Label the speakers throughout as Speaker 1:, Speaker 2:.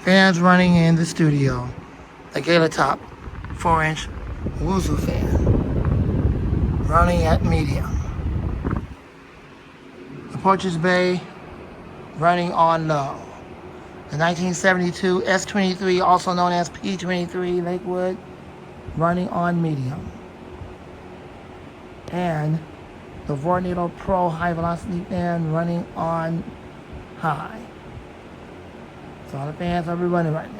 Speaker 1: Fans running in the studio. The Gala Top 4-inch Wuzu fan. Running at medium. The Porches Bay running on low. The 1972 S23, also known as P23 Lakewood, running on medium. And the Vornado Pro High Velocity fan running on high. So all the fans are running right now.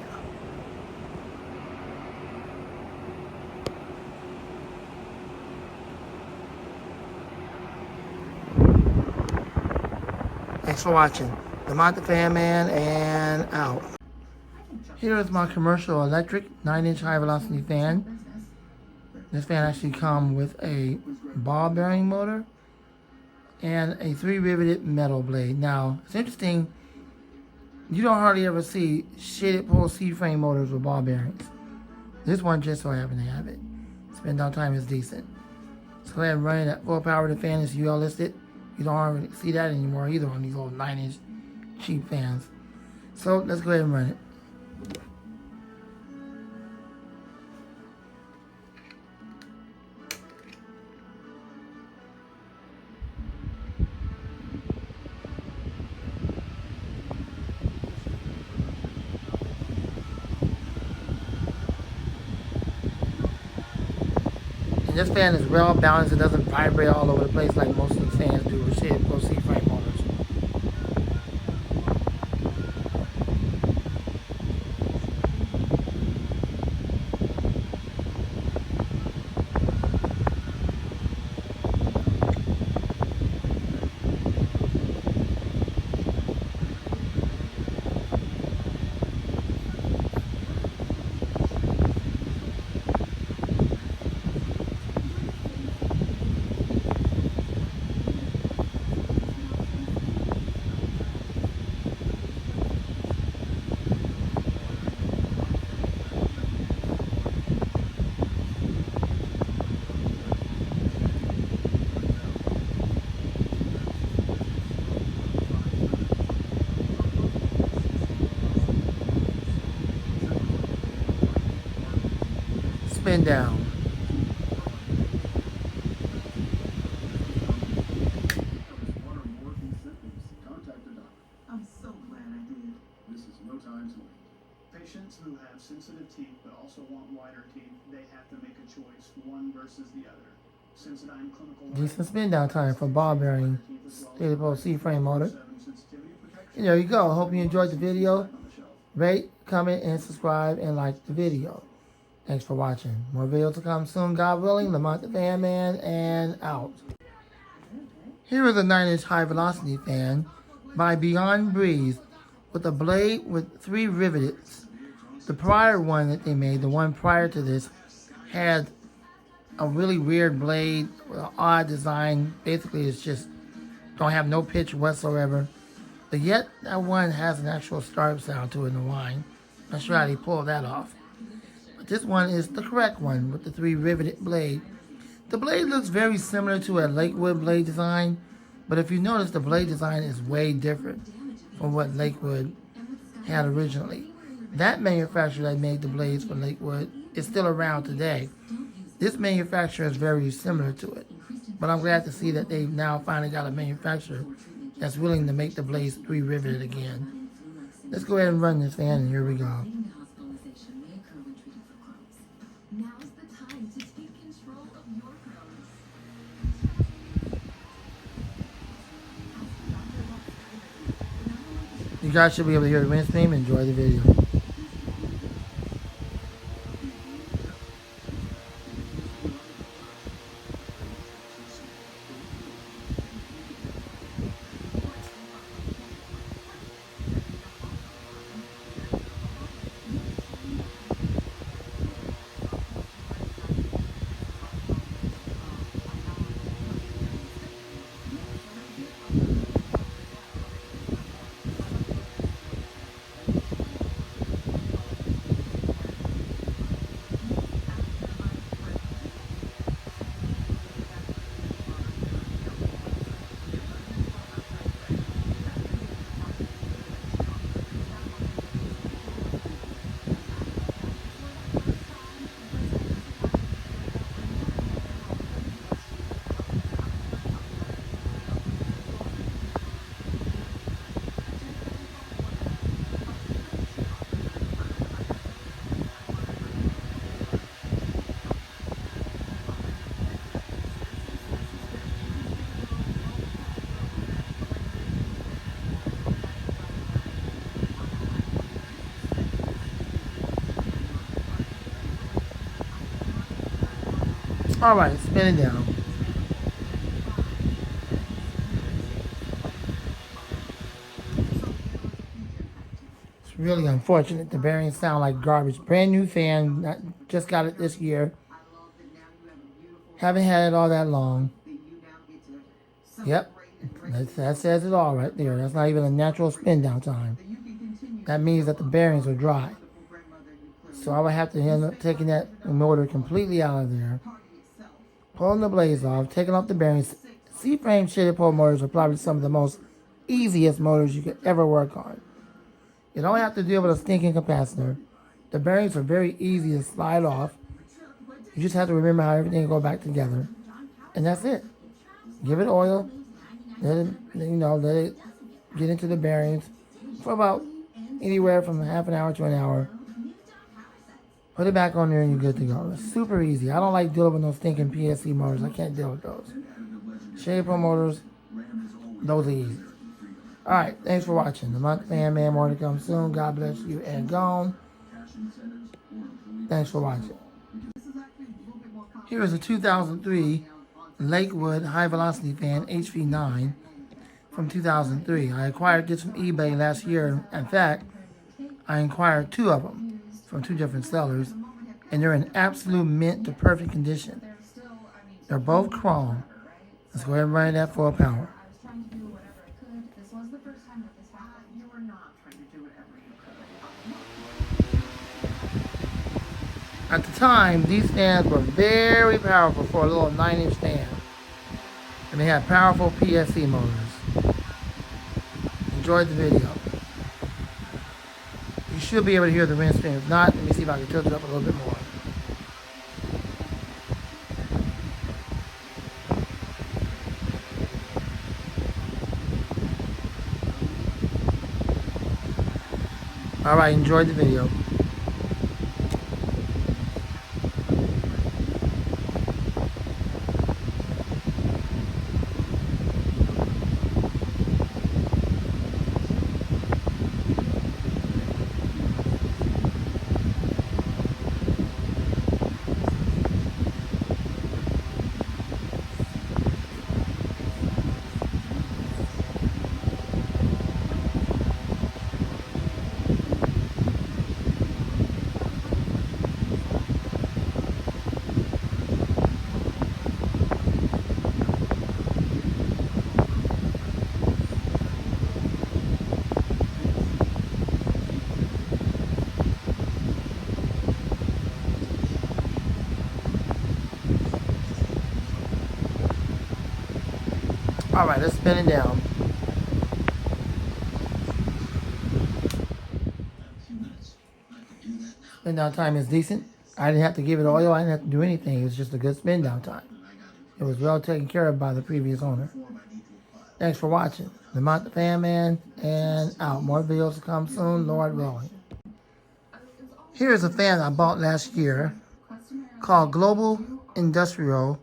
Speaker 1: Thanks for watching. Lamont the Fan Man, and out. Here is my commercial electric 9-inch high velocity fan. This fan actually comes with a ball bearing motor and a 3 riveted metal blade. Now, it's interesting, you don't hardly ever see shaded pole C-frame motors with ball bearings. This one just so happened to have it. Spin down time is decent. So go ahead and run it at full power. The fan is UL listed. You don't hardly see that anymore either on these old 9-inch cheap fans. So let's go ahead and run it. And this fan is well balanced. It doesn't vibrate all over the place like most of these fans do with shaded pole C-frame motors. Spin down.
Speaker 2: I'm so glad I did. This is no time to wait. Patients who have sensitive teeth but also want whiter teeth, they have to make a choice, one versus the other. Sensodyne clinical.
Speaker 1: Decent spin down time for ball bearing shaded pole C-frame motor. And there you go. Hope you enjoyed the video. Rate, comment, and subscribe, and like the video. Thanks for watching. More videos to come soon, God willing. Lamont the Fan Man, and out. Here is a 9-inch high velocity fan by Beyond Breeze with a blade with 3 rivets. The prior one that they made, the one prior to this, had a really weird blade with an odd design. Basically, it's just don't have no pitch whatsoever. But yet, that one has an actual startup sound to it in the line. Not sure how they pulled that off. This one is the correct one with the 3 riveted blade. The blade looks very similar to a Lakewood blade design, but if you notice, the blade design is way different from what Lakewood had originally. That manufacturer that made the blades for Lakewood is still around today. This manufacturer is very similar to it, but I'm glad to see that they've now finally got a manufacturer that's willing to make the blades 3 riveted again. Let's go ahead and run this fan, and here we go. You guys should be able to hear the wind stream. Enjoy the video. Alright, spin it down. It's really unfortunate. The bearings sound like garbage. Brand new fan. Just got it this year. Haven't had it all that long. Yep. That says it all right there. That's not even a natural spin down time. That means that the bearings are dry. So I would have to end up taking that motor completely out of there, pulling the blades off, taking off the bearings. C-frame shitted pole motors are probably some of the most easiest motors you could ever work on. You don't have to deal with a stinking capacitor. The bearings are very easy to slide off. You just have to remember how everything will go back together. And that's it. Give it oil. Let it get into the bearings for about anywhere from half an hour to an hour. Put it back on there and you're good to go. It's super easy. I don't like dealing with those stinking PSC motors. I can't deal with those. Shade Pro motors, those are easy. Alright, thanks for watching. The Month Fan Man, more to come soon. God bless you and gone. Thanks for watching. Here is a 2003 Lakewood High Velocity Fan HV9 from 2003. I acquired this from eBay last year. In fact, I acquired two of them from two different sellers, and they're in absolute mint to perfect condition. They're both chrome. Let's go ahead and run that full power. At the time, these fans were very powerful for a little 9-inch fan. And they had powerful PSC motors. Enjoyed the video. You should be able to hear the wind stream. If not, let me see if I can tilt it up a little bit more. Alright, enjoyed the video. Alright, let's spin it down. Spin down time is decent. I didn't have to give it oil. I didn't have to do anything. It was just a good spin down time. It was well taken care of by the previous owner. Thanks for watching. The Month Fan Man, and out. More videos to come soon, Lord willing. Here's a fan I bought last year called Global Industrial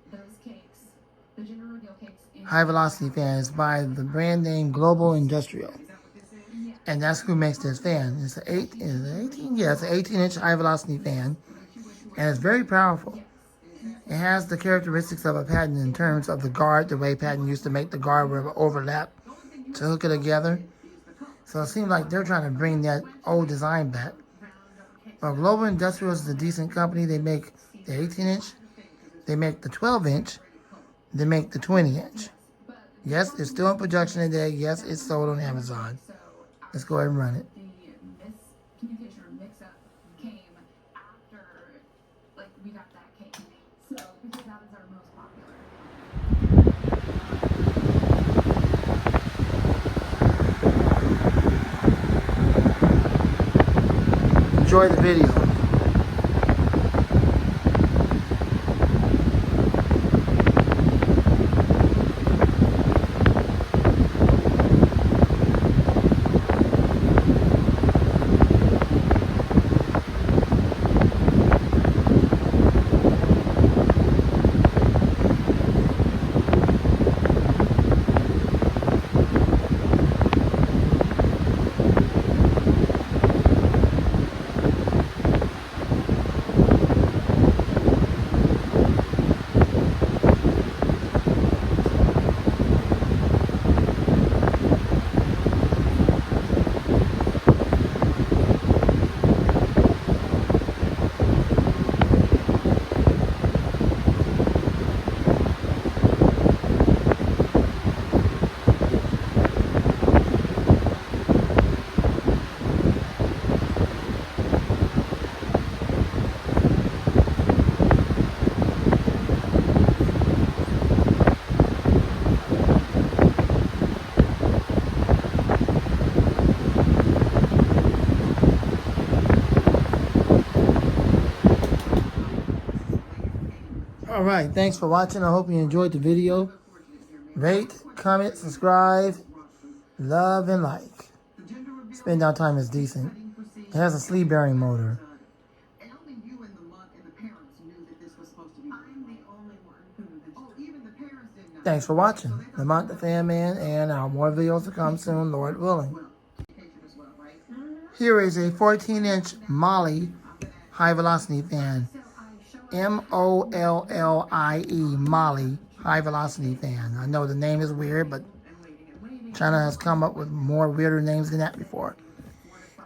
Speaker 1: High Velocity Fans by the brand name Global Industrial. And that's who makes this fan. It's an 18-inch high velocity fan. And it's very powerful. It has the characteristics of a patent in terms of the guard, the way patent used to make the guard with an overlap to hook it together. So it seems like they're trying to bring that old design back. But Global Industrial is a decent company. They make the 18-inch, they make the 12-inch, they make the 20-inch. Yes, it's still in production today. Yes, it's sold on Amazon. Let's go ahead and run it.
Speaker 3: The miscommunication or mix-up came after, we got that cake. So, because that is our most popular.
Speaker 1: Enjoy the video. All right, thanks for watching. I hope you enjoyed the video. Rate, comment, subscribe, love, and like. Spin down time is decent. It has a sleeve bearing motor. Thanks for watching. Lamont the Fan Man, and more videos to come soon, Lord willing. Here is a 14-inch Molly high velocity fan. M-O-L-L-I-E, Molly high velocity fan. I know the name is weird, but China has come up with more weirder names than that before.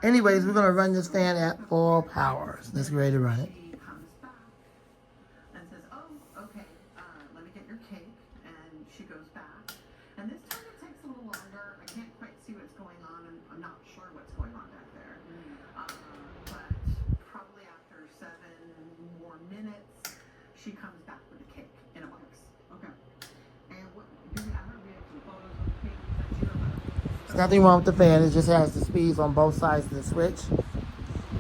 Speaker 1: Anyways, we're going to run this fan at full power. So let's get ready to run it.
Speaker 4: And says, oh, okay, let me get your cake. And she goes back. And this time it takes a little longer. I can't quite see what's going on. I'm not sure what's going on back there. But probably after 7 more minutes, she comes back with a cake in a box. Okay. And what, I heard we have some photos of the cake that you know.
Speaker 1: There's nothing wrong with the fan. It just has the speeds on both sides of the switch.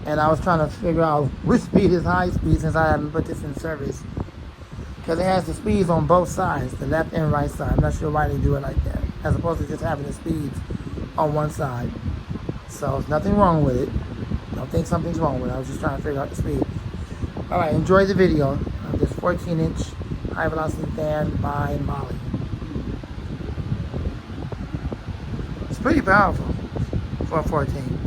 Speaker 1: And I was trying to figure out which speed is high speed since I haven't put this in service. Because it has the speeds on both sides, the left and right side. I'm not sure why they do it like that, as opposed to just having the speeds on one side. So there's nothing wrong with it. I don't think something's wrong with it. I was just trying to figure out the speed. Alright, enjoy the video of this 14-inch high velocity fan by Molly. It's pretty powerful for a 14.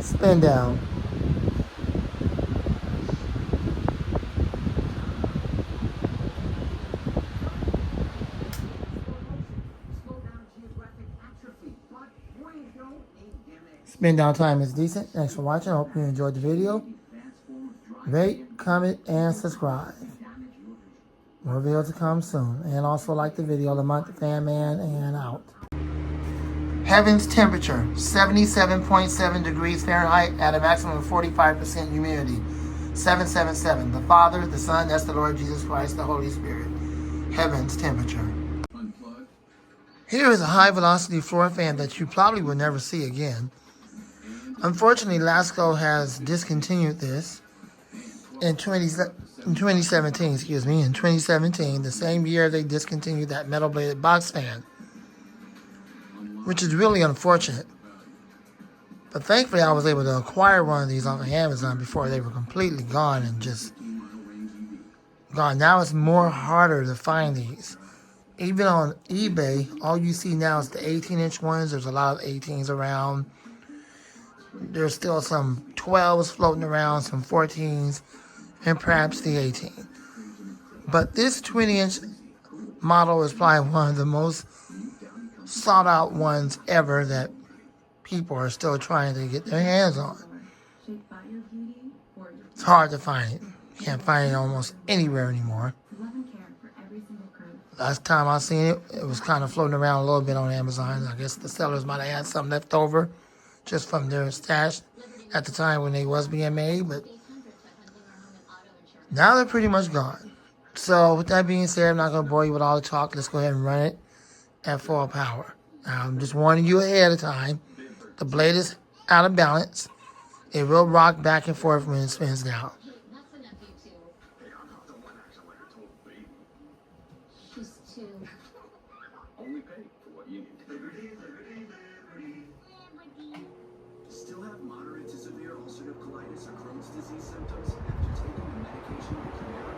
Speaker 1: Spin down. Spin down time is decent. Thanks for watching. I hope you enjoyed the video. Rate, comment, and subscribe. More videos to come soon. And also like the video, Lamont the Fan Man, and out. Heaven's temperature, 77.7 degrees Fahrenheit at a maximum of 45% humidity. 777. The Father, the Son, that's the Lord Jesus Christ, the Holy Spirit. Heaven's temperature. Here is a high velocity floor fan that you probably will never see again. Unfortunately, Lasco has discontinued this in 2017, in 2017, the same year they discontinued that metal bladed box fan, which is really unfortunate. But thankfully, I was able to acquire one of these off of Amazon before they were completely gone and just gone. Now it's more harder to find these. Even on eBay, all you see now is the 18-inch ones. There's a lot of 18s around. There's still some 12s floating around, some 14s, and perhaps the 18. But this 20-inch model is probably one of the most sought out ones ever that people are still trying to get their hands on. It's hard to find it. You can't find it almost anywhere anymore. Last time I seen it, it was kind of floating around a little bit on Amazon. I guess the sellers might have had something left over just from their stash at the time when they was being made, but now they're pretty much gone. So with that being said, I'm not going to bore you with all the talk. Let's go ahead and run it at full power. Now, I'm just warning you ahead of time. The blade is out of balance. It will rock back and forth when it spins down.
Speaker 2: Still have moderate to severe ulcerative colitis or Crohn's disease symptoms after taking the medication with Clomera?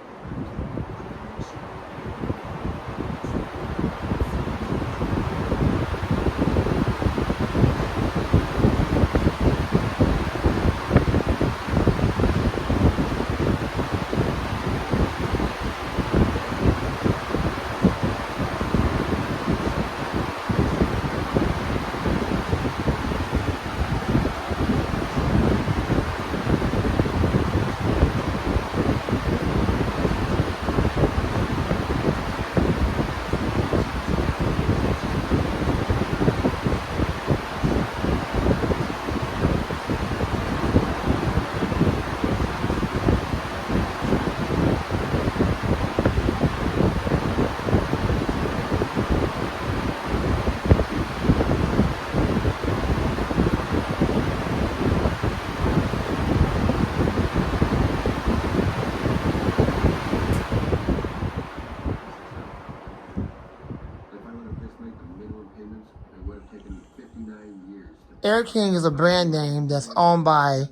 Speaker 1: Air King is a brand name that's owned by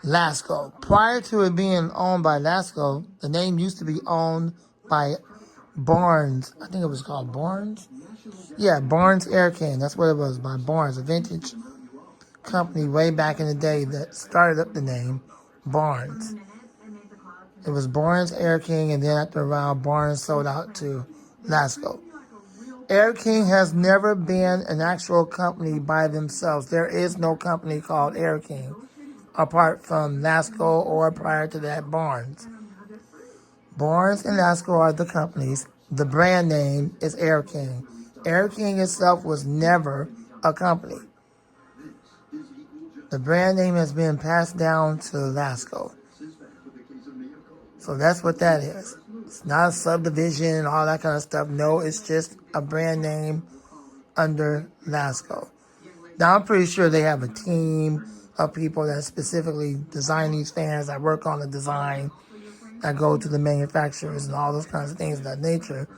Speaker 1: Lasco. Prior to it being owned by Lasco, the name used to be owned by Barnes. I think it was called Barnes. Yeah, Barnes Air King. That's what it was, by Barnes, a vintage company way back in the day that started up the name Barnes. It was Barnes Air King, and then after a while, Barnes sold out to Lasco. Air King has never been an actual company by themselves. There is no company called Air King apart from Lasco or prior to that, Barnes. Barnes and Lasco are the companies. The brand name is Air King. Air King itself was never a company. The brand name has been passed down to Lasco. So that's what that is. It's not a subdivision and all that kind of stuff. No, it's just a brand name under Lasco. Now, I'm pretty sure they have a team of people that specifically design these fans, that work on the design, that go to the manufacturers and all those kinds of things of that nature.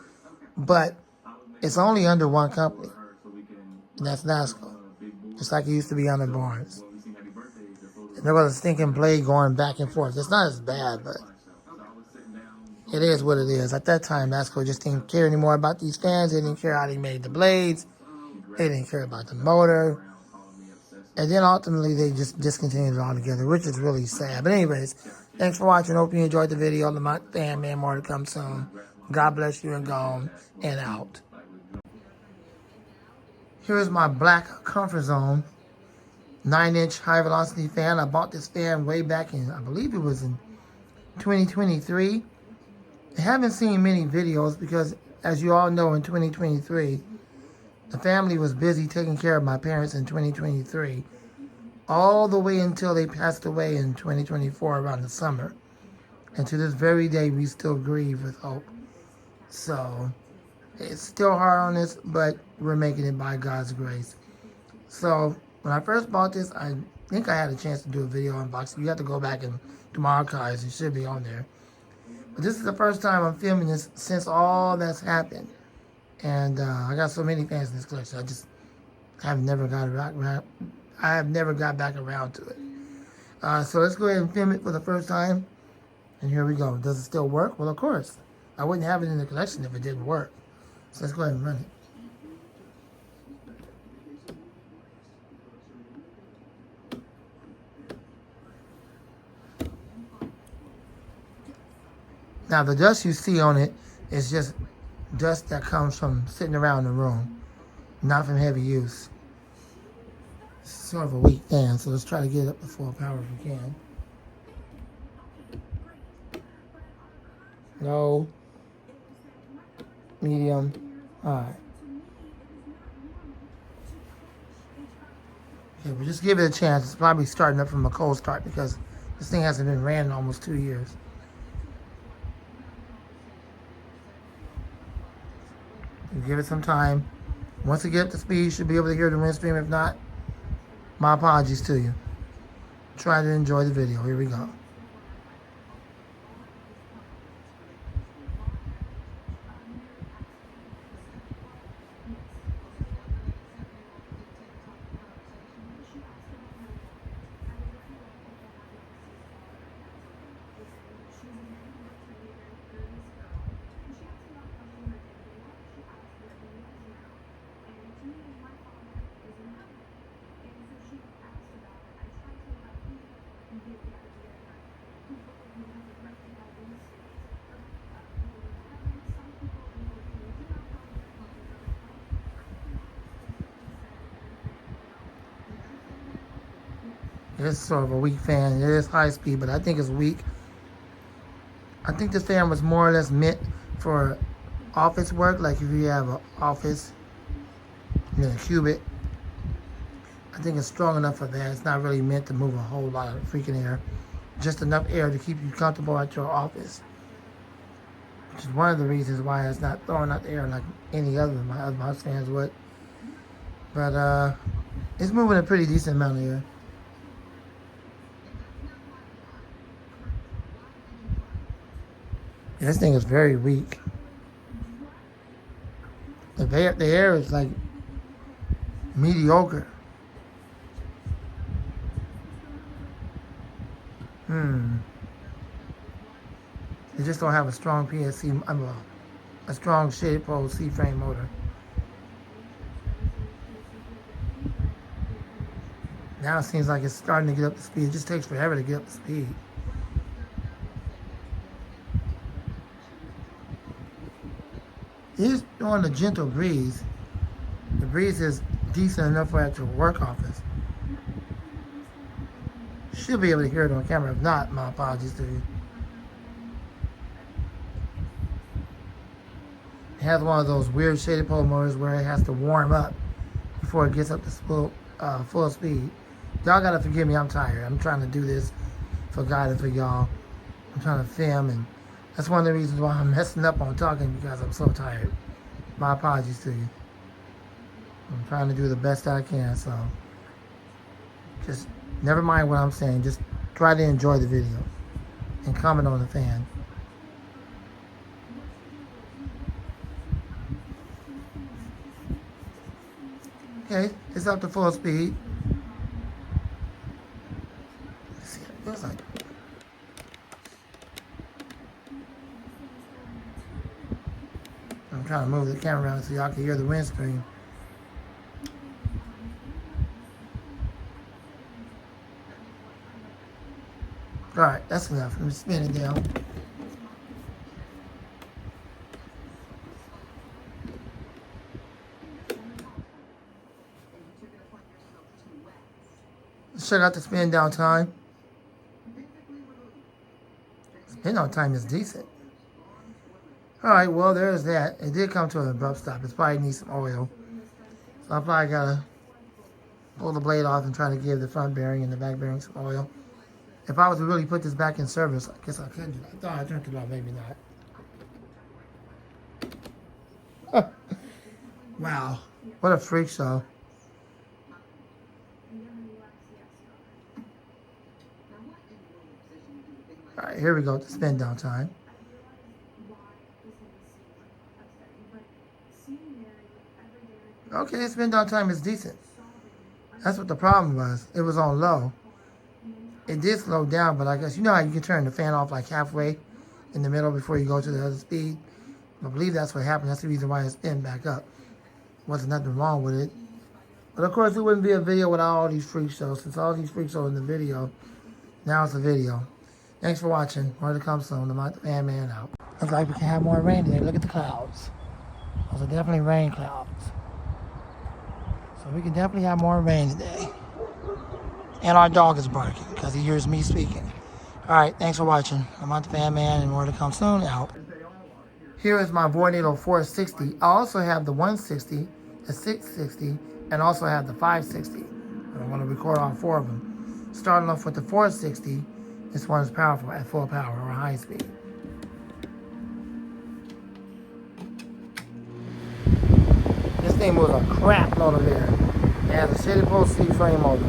Speaker 1: But it's only under one company, and that's Lasco. Just like it used to be under Barnes. And there was a stinking blade going back and forth. It's not as bad, but it is what it is. At that time, Lasco just didn't care anymore about these fans. They didn't care how they made the blades. They didn't care about the motor. And then ultimately, they just discontinued it altogether, which is really sad. But anyways, thanks for watching. Hope you enjoyed the video. The fan man, more to come soon. God bless you, and gone and out. Here's my black Comfort Zone 9-inch high velocity fan. I bought this fan way back in, I believe it was in 2023. I haven't seen many videos because, as you all know, in 2023, the family was busy taking care of my parents in 2023, all the way until they passed away in 2024 around the summer. And to this very day, we still grieve with hope. So it's still hard on this, but we're making it by God's grace. So when I first bought this, I think I had a chance to do a video unboxing. You have to go back and do my archives. It should be on there. But this is the first time I'm filming this since all that's happened. And I got so many fans in this collection. I have never got back around to it. So let's go ahead and film it for the first time. And here we go. Does it still work? Well, of course. I wouldn't have it in the collection if it didn't work. So let's go ahead and run it. Now, the dust you see on it is just dust that comes from sitting around the room, not from heavy use. It's sort of a weak fan, so let's try to get it up to full power if we can. Low, medium, high. Okay, we'll just give it a chance. It's probably starting up from a cold start because this thing hasn't been ran in almost 2 years. We'll give it some time. Once it gets up to speed, you should be able to hear the wind stream. If not, my apologies to you. Try to enjoy the video. Here we go. It's sort of a weak fan. It is high speed, but I think it's weak. I think this fan was more or less meant for office work. Like if you have an office in a cubit, I think it's strong enough for that. It's not really meant to move a whole lot of freaking air. Just enough air to keep you comfortable at your office. Which is one of the reasons why it's not throwing out the air like any other of my other house fans would. But it's moving a pretty decent amount of air. This thing is very weak. The air is like mediocre. They just don't have a strong PSC, a strong shaded pole C-frame motor. Now it seems like it's starting to get up to speed. It just takes forever to get up to speed. It is on a gentle breeze. The breeze is decent enough for it to work off this. Should be able to hear it on camera. If not, my apologies to you. It has one of those weird shaded pole motors where it has to warm up before it gets up to full speed. Y'all gotta forgive me, I'm tired. I'm trying to do this for God and for y'all. I'm trying to film, and that's one of the reasons why I'm messing up on talking, because I'm so tired. My apologies to you. I'm trying to do the best I can, so just never mind what I'm saying. Just try to enjoy the video and comment on the fan. Okay, it's up to full speed. Let's see, it feels like. I'm trying to move the camera around so y'all can hear the windscreen. Alright, that's enough. Let me spin it down. Let's check out the spin down time. Spin down time is decent. Alright, well, there's that. It did come to an abrupt stop. It probably needs some oil. So I probably gotta pull the blade off and try to give the front bearing and the back bearing some oil. If I was to really put this back in service, I guess I could do that. I thought I turned it off, maybe not. Wow, what a freak show. Alright, here we go, the spin down time. Okay, spin down time is decent. That's what the problem was. It was on low. It did slow down, but I guess you know how you can turn the fan off like halfway in the middle before you go to the other speed? I believe that's what happened. That's the reason why it spin back up. Wasn't nothing wrong with it. But of course, it wouldn't be a video without all these freak shows. Since all these freak shows in the video, now it's a video. Thanks for watching. More to come soon. The Fan Man out. Looks like we can have more rain today. Look at the clouds. Those are definitely rain clouds. So we can definitely have more rain today. And our dog is barking because he hears me speaking. Alright, thanks for watching. I'm the Fan Man, and more to come soon. Out. Here is my Vornado 460. I also have the 160, the 660, and also have the 560. I want to record all four of them. Starting off with the 460, this one is powerful at full power or high speed. This thing moves a crap load of air. It has a shitty pole C-frame motor.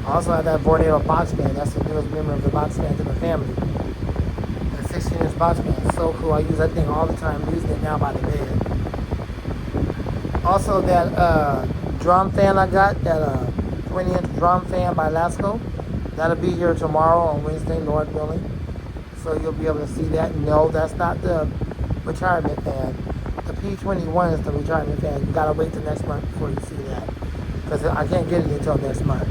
Speaker 1: I also have that Vornado box fan. That's the newest member of the box fan to the family. That 16-inch box fan is so cool. I use that thing all the time. I'm using it now by the bed. Also, that drum fan I got, that 20-inch drum fan by Lasco, that'll be here tomorrow on Wednesday, Lord willing. So you'll be able to see that. No, that's not the retirement fan. The P21 is the retirement fan. You gotta wait till next month before you see that, because I can't get it until next month.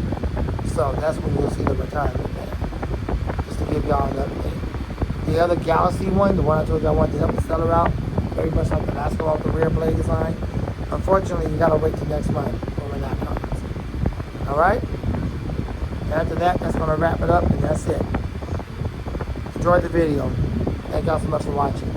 Speaker 1: So that's when you'll see the retirement fan. Just to give y'all an update. The other Galaxy one, the one I told you I wanted to help the seller out, very much like the Lasco off the rear blade design. Unfortunately, you gotta wait till next month for when that comes. Alright? After that, that's gonna wrap it up, and that's it. Enjoy the video. Thank y'all so much for watching.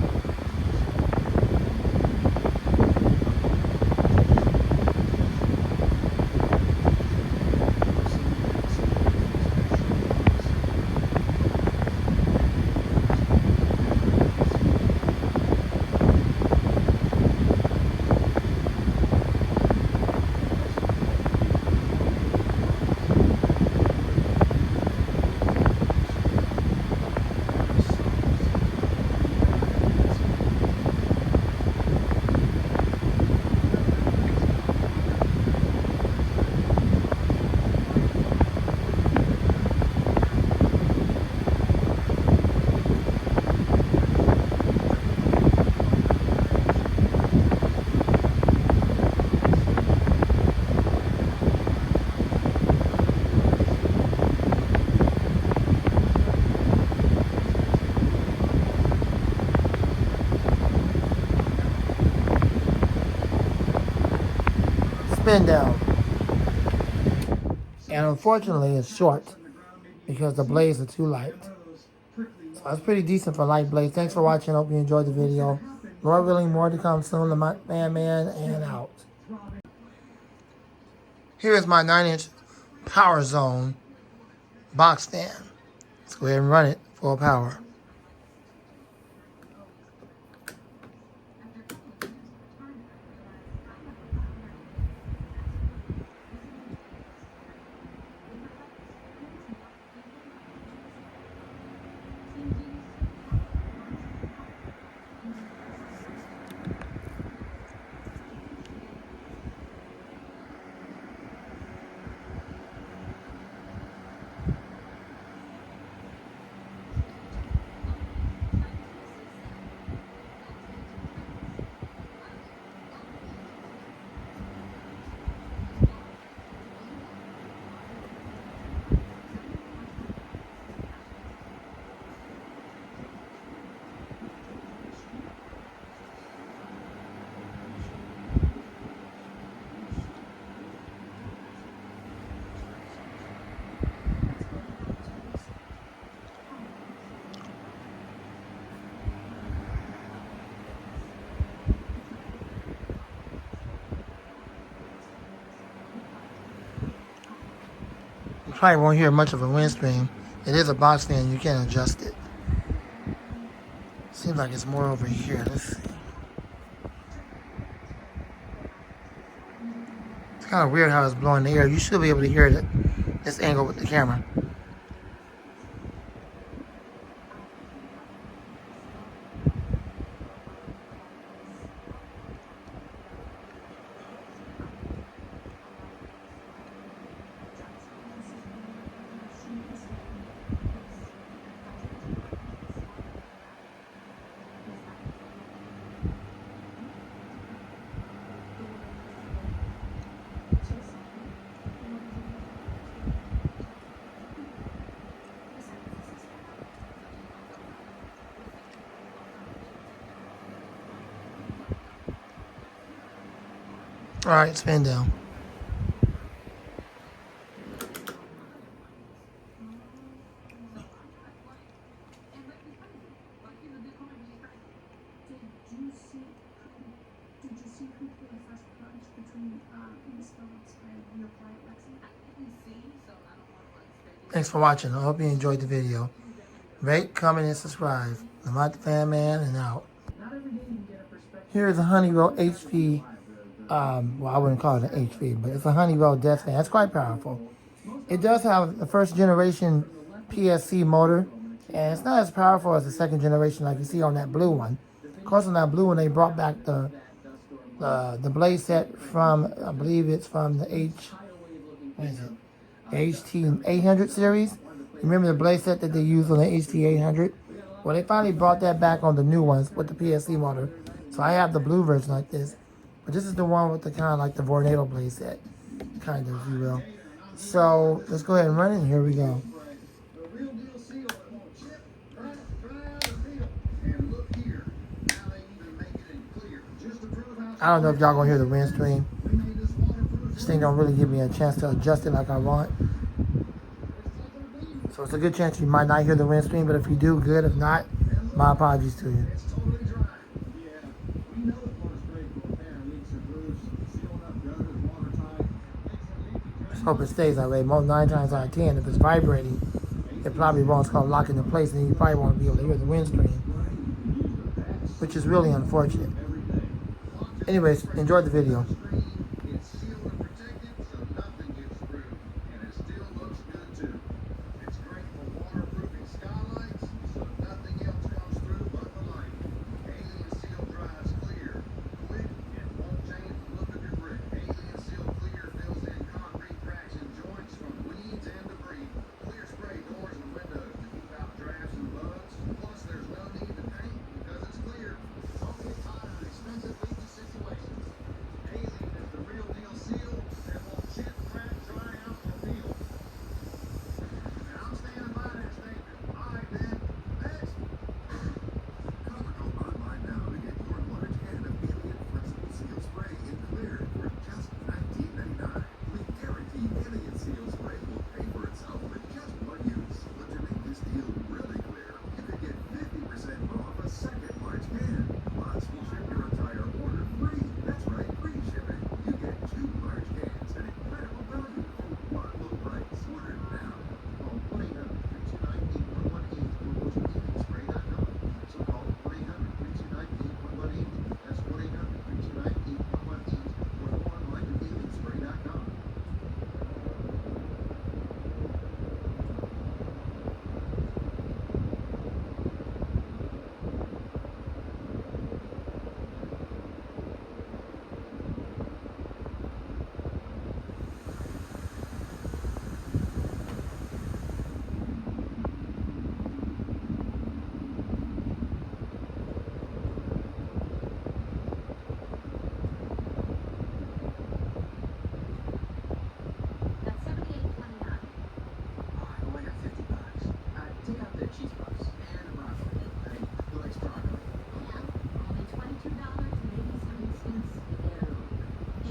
Speaker 1: spin down. And unfortunately, it's short because the blades are too light. So that's pretty decent for light blades. Thanks for watching. Hope you enjoyed the video. Lord willing, more to come soon. The Man and out. Here is my 9-inch Power Zone box fan. Let's go ahead and run it full power. You probably won't hear much of a wind stream. It is a box fan. You can adjust it. Seems like it's more over here. Let's see. It's kind of weird how it's blowing the air. You should be able to hear it at this angle with the camera. All right, spin down. Thanks for watching. I hope you enjoyed the video. Rate, comment, and subscribe. I'm not the Fan Man, and out. Here is a Honeywell HP. Well, I wouldn't call it an HP, but it's a Honeywell desk fan. It's quite powerful. It does have the first generation PSC motor, and it's not as powerful as the second generation like you see on that blue one. Of course, on that blue one, they brought back the blade set from, I believe it's from the HT 800 series. Remember the blade set that they used on the HT 800? Well, they finally brought that back on the new ones with the PSC motor. So I have the blue version like this. But this is the one with the kind of like the Vornado blade set, kind of, if you will. So let's go ahead and run it. Here we go. I don't know if y'all gonna hear the wind stream. This thing don't really give me a chance to adjust it like I want. So it's a good chance you might not hear the wind stream, but if you do, good. If not, my apologies to you. Hope it stays that way. Most 9 times out of 10, if it's vibrating, it probably won't. It's going to lock into place, and you probably won't be able to hear the wind stream, which is really unfortunate. Anyways, enjoy the video.
Speaker 2: Alien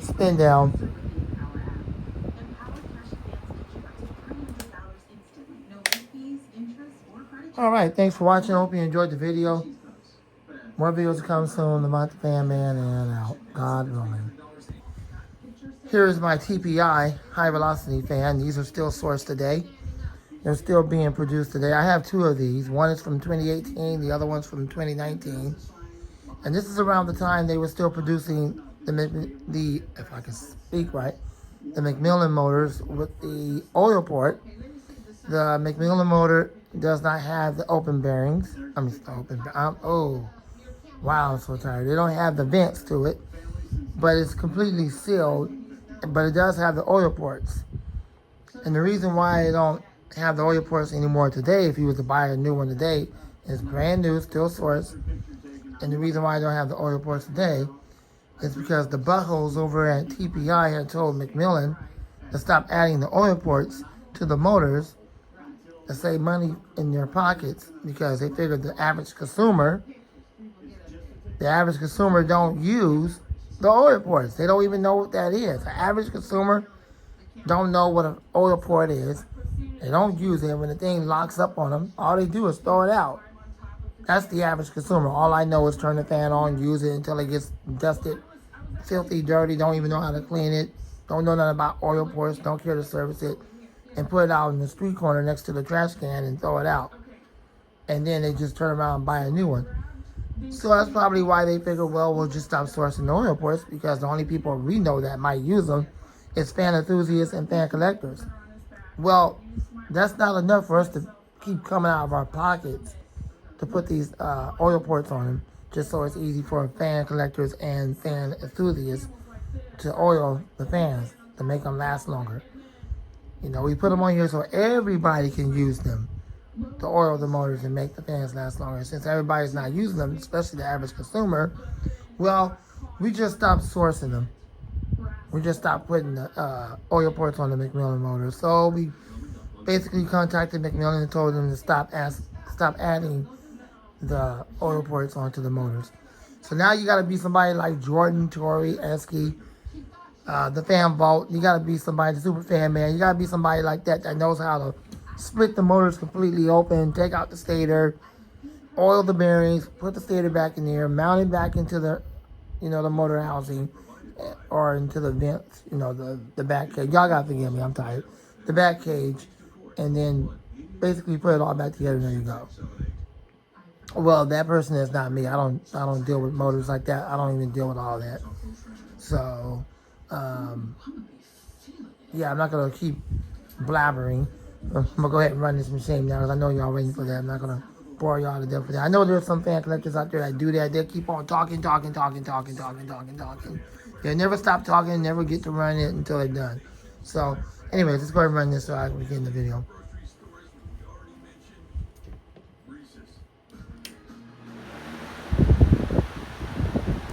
Speaker 1: Spin down. Alright, thanks for watching. I hope you enjoyed the video. More videos to come soon. The Montage Fan Man and out. God willing. Here is my TPI high velocity fan. These are still sourced today. They're still being produced today. I have two of these. One is from 2018, the other one's from 2019. And this is around the time they were still producing the if I can speak right, the McMillan motors with the oil port. The McMillan motor does not have the open bearings. I mean, oh, wow, I'm so tired. They don't have the vents to it, but it's completely sealed. But it does have the oil ports. And the reason why I don't have the oil ports anymore today, if you was to buy a new one today, is brand new, still sourced. And the reason why I don't have the oil ports today is because the buttholes over at TPI had told McMillan to stop adding the oil ports to the motors to save money in their pockets, because they figured the average consumer don't use the oil ports. They don't even know what that is. The average consumer don't know what an oil port is. They don't use it. When the thing locks up on them, all they do is throw it out. That's the average consumer. All I know is turn the fan on, use it until it gets dusted, filthy, dirty, don't even know how to clean it, don't know nothing about oil ports, don't care to service it, and put it out in the street corner next to the trash can and throw it out. And then they just turn around and buy a new one. So that's probably why they figure, well, we'll just stop sourcing the oil ports, because the only people we know that might use them is fan enthusiasts and fan collectors. Well, that's not enough for us to keep coming out of our pockets to put these oil ports on them, just so it's easy for fan collectors and fan enthusiasts to oil the fans to make them last longer. You know, we put them on here so everybody can use them to oil the motors and make the fans last longer. Since everybody's not using them, especially the average consumer, well, we just stopped sourcing them. We just stopped putting the oil ports on the McMillan motors. So we basically contacted McMillan and told them to stop adding the oil ports onto the motors. So now you got to be somebody like Jordan, Tori, Esky, the Fan Vault. You got to be somebody, the Super Fan Man. You got to be somebody like that knows how to split the motors completely open, take out the stator, oil the bearings, put the stator back in there, mount it back into the, the motor housing, or into the vents, the back cage. Y'all gotta forgive me, I'm tired. The back cage, and then basically put it all back together. And there you go. Well, that person is not me. I don't deal with motors like that. I don't even deal with all that. So, yeah, I'm not gonna keep blabbering. I'm gonna go ahead and run this machine now, because I know y'all waiting for that. I'm not gonna bore y'all to death for that. I know there's some fan collectors out there that do that. They keep on talking. They never stop talking, never get to run it until they're done. So, anyways, let's go ahead and run this so I can begin the video.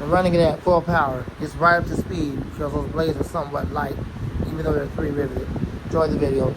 Speaker 1: I'm running it at full power. It's right up to speed, because those blades are somewhat light, even though they're 3 riveted. Enjoy the video.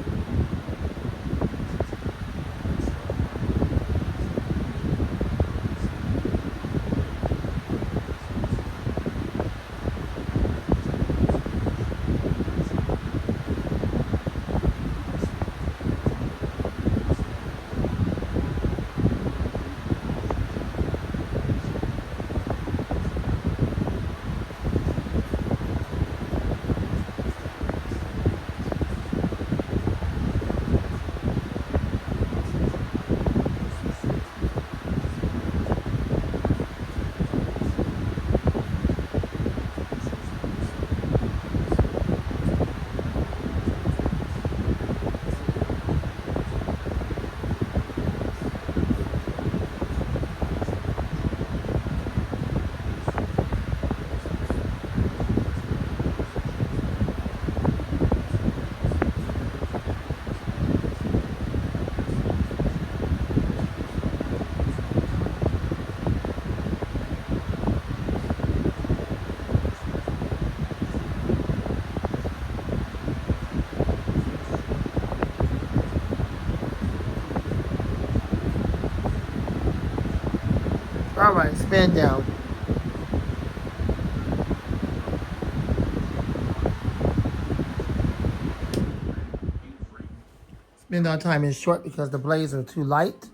Speaker 1: Alright, spin down. Spin down time is short because the blades are too light.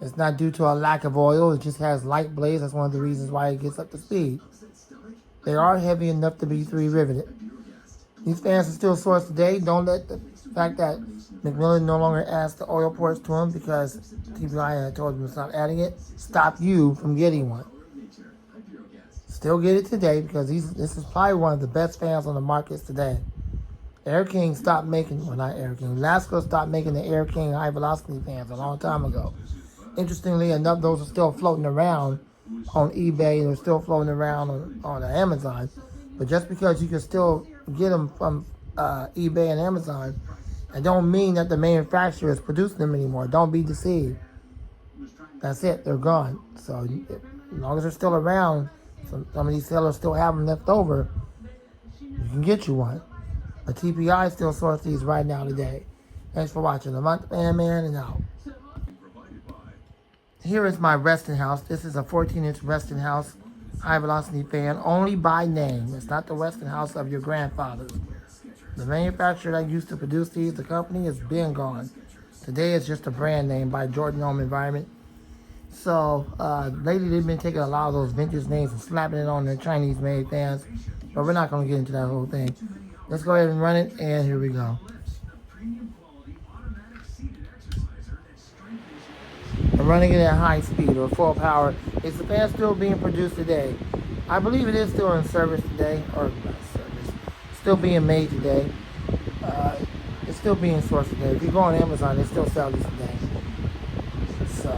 Speaker 1: It's not due to a lack of oil. It just has light blades. That's one of the reasons why it gets up to speed. They are heavy enough to be 3 riveted. These fans are still sourced today. Don't let the fact that McMillan no longer adds the oil ports to them because TPI had told them to stop adding it, stop you from getting one. Still get it today because this is probably one of the best fans on the markets today. Air King stopped making, well, not Air King, Lasco stopped making the Air King high velocity fans a long time ago. Interestingly enough, those are still floating around on eBay and they're still floating around on Amazon. But just because you can still get them from eBay and Amazon, it don't mean that the manufacturer is producing them anymore. Don't be deceived. That's it. They're gone. So as long as they're still around, some of these sellers still have them left over, you can get you one. But TPI still source these right now today. Thanks for watching. The Man and out. Here is my Westinghouse. This is a 14-inch Westinghouse high velocity fan, only by name. It's not the Westinghouse of your grandfather's. The manufacturer that used to produce these, the company, has been gone. Today it's just a brand name by Jordan Home Environment. So lately they've been taking a lot of those vintage names and slapping it on their Chinese-made fans. But we're not going to get into that whole thing. Let's go ahead and run it, and here we go. I'm running it at high speed or full power. Is the fan still being produced today? I believe it is still in service today, or not service, still being made today. It's still being sourced today. If you go on Amazon, they still sell these today. So,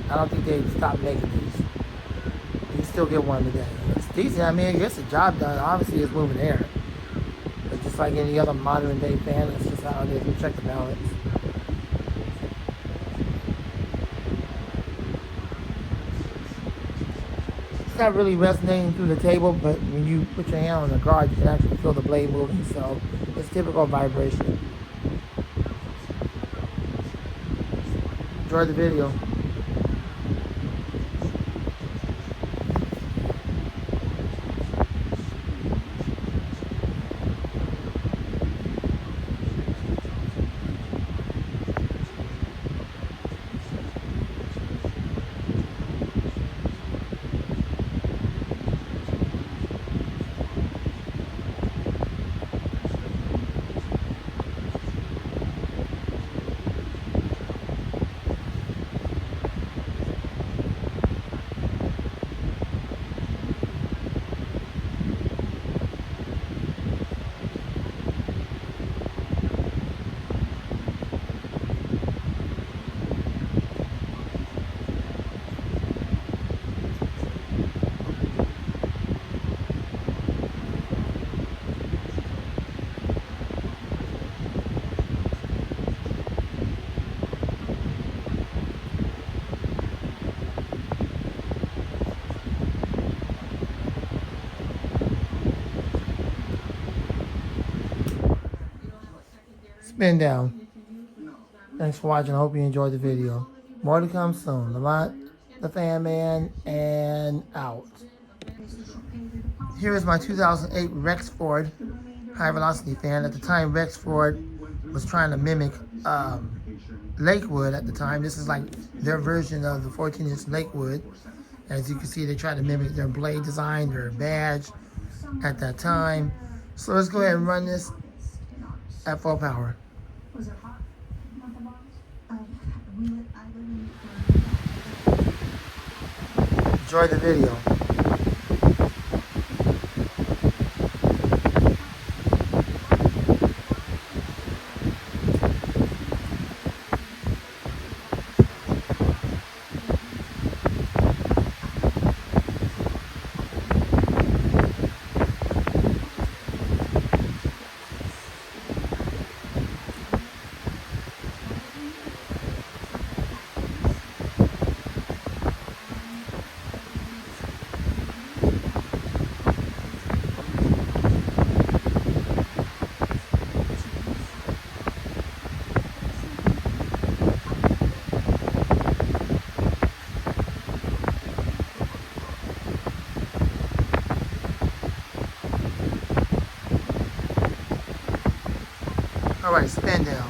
Speaker 1: I don't think they stopped making these. You can still get one today. It's decent. I mean, it gets the job done. Obviously, it's moving air. But just like any other modern day fan, that's just how it is. We check the balance. It's not really resonating through the table, but when you put your hand on the guard, you can actually feel the blade moving. So it's typical vibration. Enjoy the video. Spin down. Thanks for watching. I hope you enjoyed the video. More to come soon. Lamont, the Fan Man, and out. Here is my 2008 Rexford high velocity fan. At the time, Rexford was trying to mimic Lakewood at the time. This is like their version of the 14-inch Lakewood. As you can see, they tried to mimic their blade design, their badge at that time. So let's go ahead and run this at full power.
Speaker 3: Was it hot? Not the bombs?
Speaker 1: Enjoy the video. All right, spin down.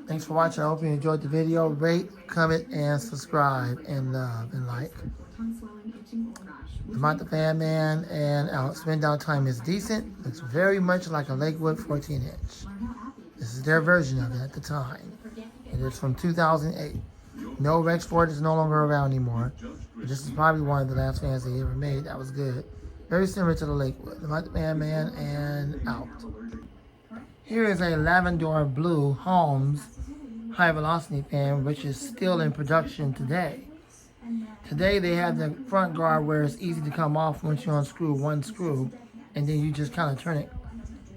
Speaker 1: Thanks for watching. I hope you enjoyed the video. Rate, comment, and subscribe, and love, and like. The Fan Man and our spin down time is decent. Looks very much like a Lakewood 14-inch. This is their version of it at the time. It is from 2008. No, Rex Ford is no longer around anymore. But this is probably one of the last fans they ever made. That was good. Very similar to the Lakewood. The Fan Man and out. Here is a lavender blue Holmes high velocity fan, which is still in production today. Today they have the front guard where it's easy to come off once you unscrew one screw, and then you just kind of turn it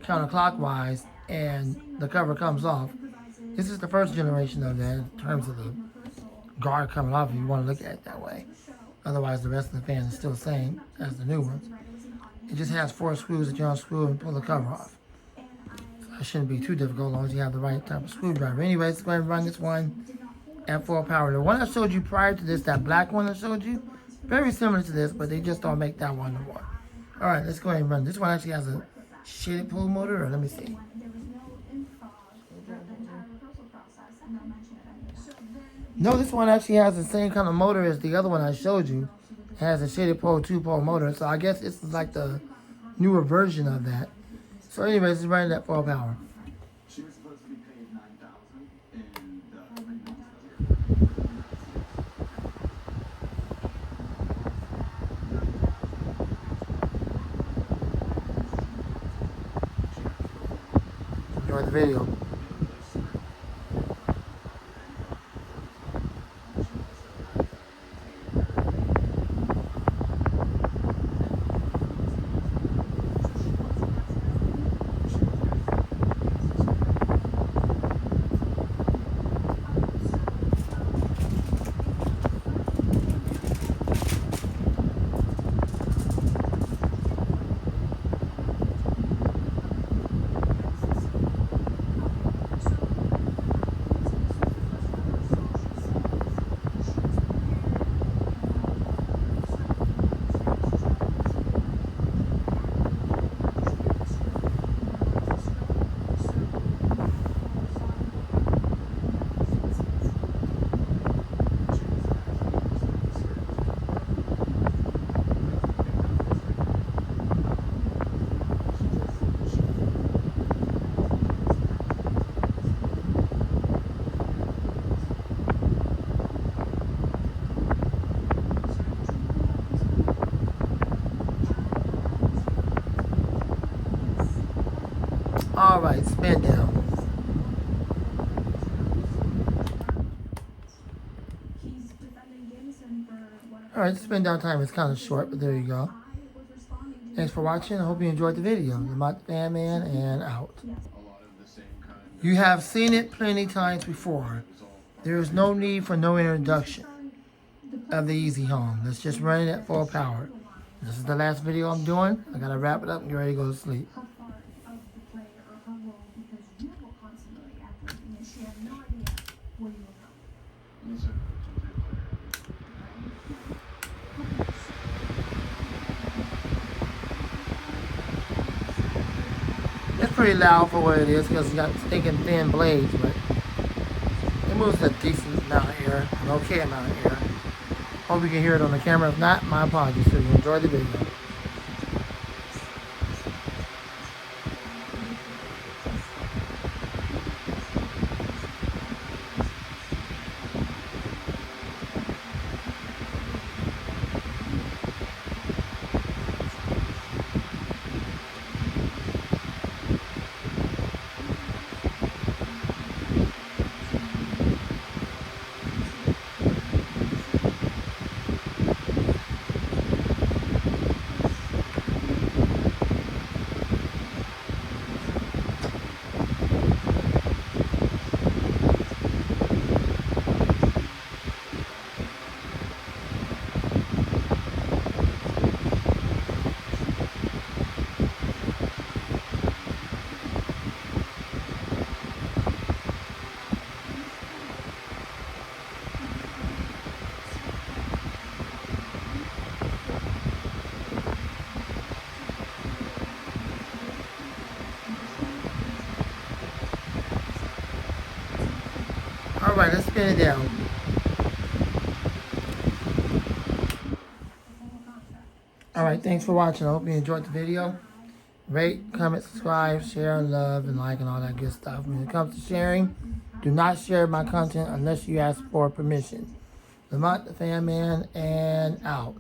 Speaker 1: counterclockwise and the cover comes off. This is the first generation of that in terms of the guard coming off, if you want to look at it that way. Otherwise the rest of the fan is still the same as the new ones. It just has 4 screws that you unscrew and pull the cover off. It shouldn't be too difficult as long as you have the right type of screwdriver. Anyways, let's go ahead and run this one at full power. The one I showed you prior to this, that black one I showed you, very similar to this, but they just don't make that one no more. Alright, let's go ahead and run. This one actually has a shaded pull motor, or let me see. No, this one actually has the same kind of motor as the other one I showed you. It has a shaded pole, 2-pole motor, so I guess this is like the newer version of that. So anyways, it's running at full power.
Speaker 2: She was supposed to be paid $9,000, and
Speaker 1: Enjoy the video. Alright, spin down. Alright, spin down time is kind of short, but there you go. Thanks for watching. I hope you enjoyed the video. The Fan Man and out. You have seen it plenty times before. There is no need for no introduction of the Easy Home. Let's just run it at full power. This is the last video I'm doing. I gotta wrap it up and get ready to go to sleep. It's pretty loud for what it is because it's got stinking thin blades, but it moves a decent amount of air, an okay amount of air. Hope you can hear it on the camera. If not, my apologies. So you enjoy the video. Alright, let's spin it down. Alright, thanks for watching. I hope you enjoyed the video. Rate, comment, subscribe, share, love, and like, and all that good stuff. When it comes to sharing, do not share my content unless you ask for permission. Lamont the Fan Man, and out.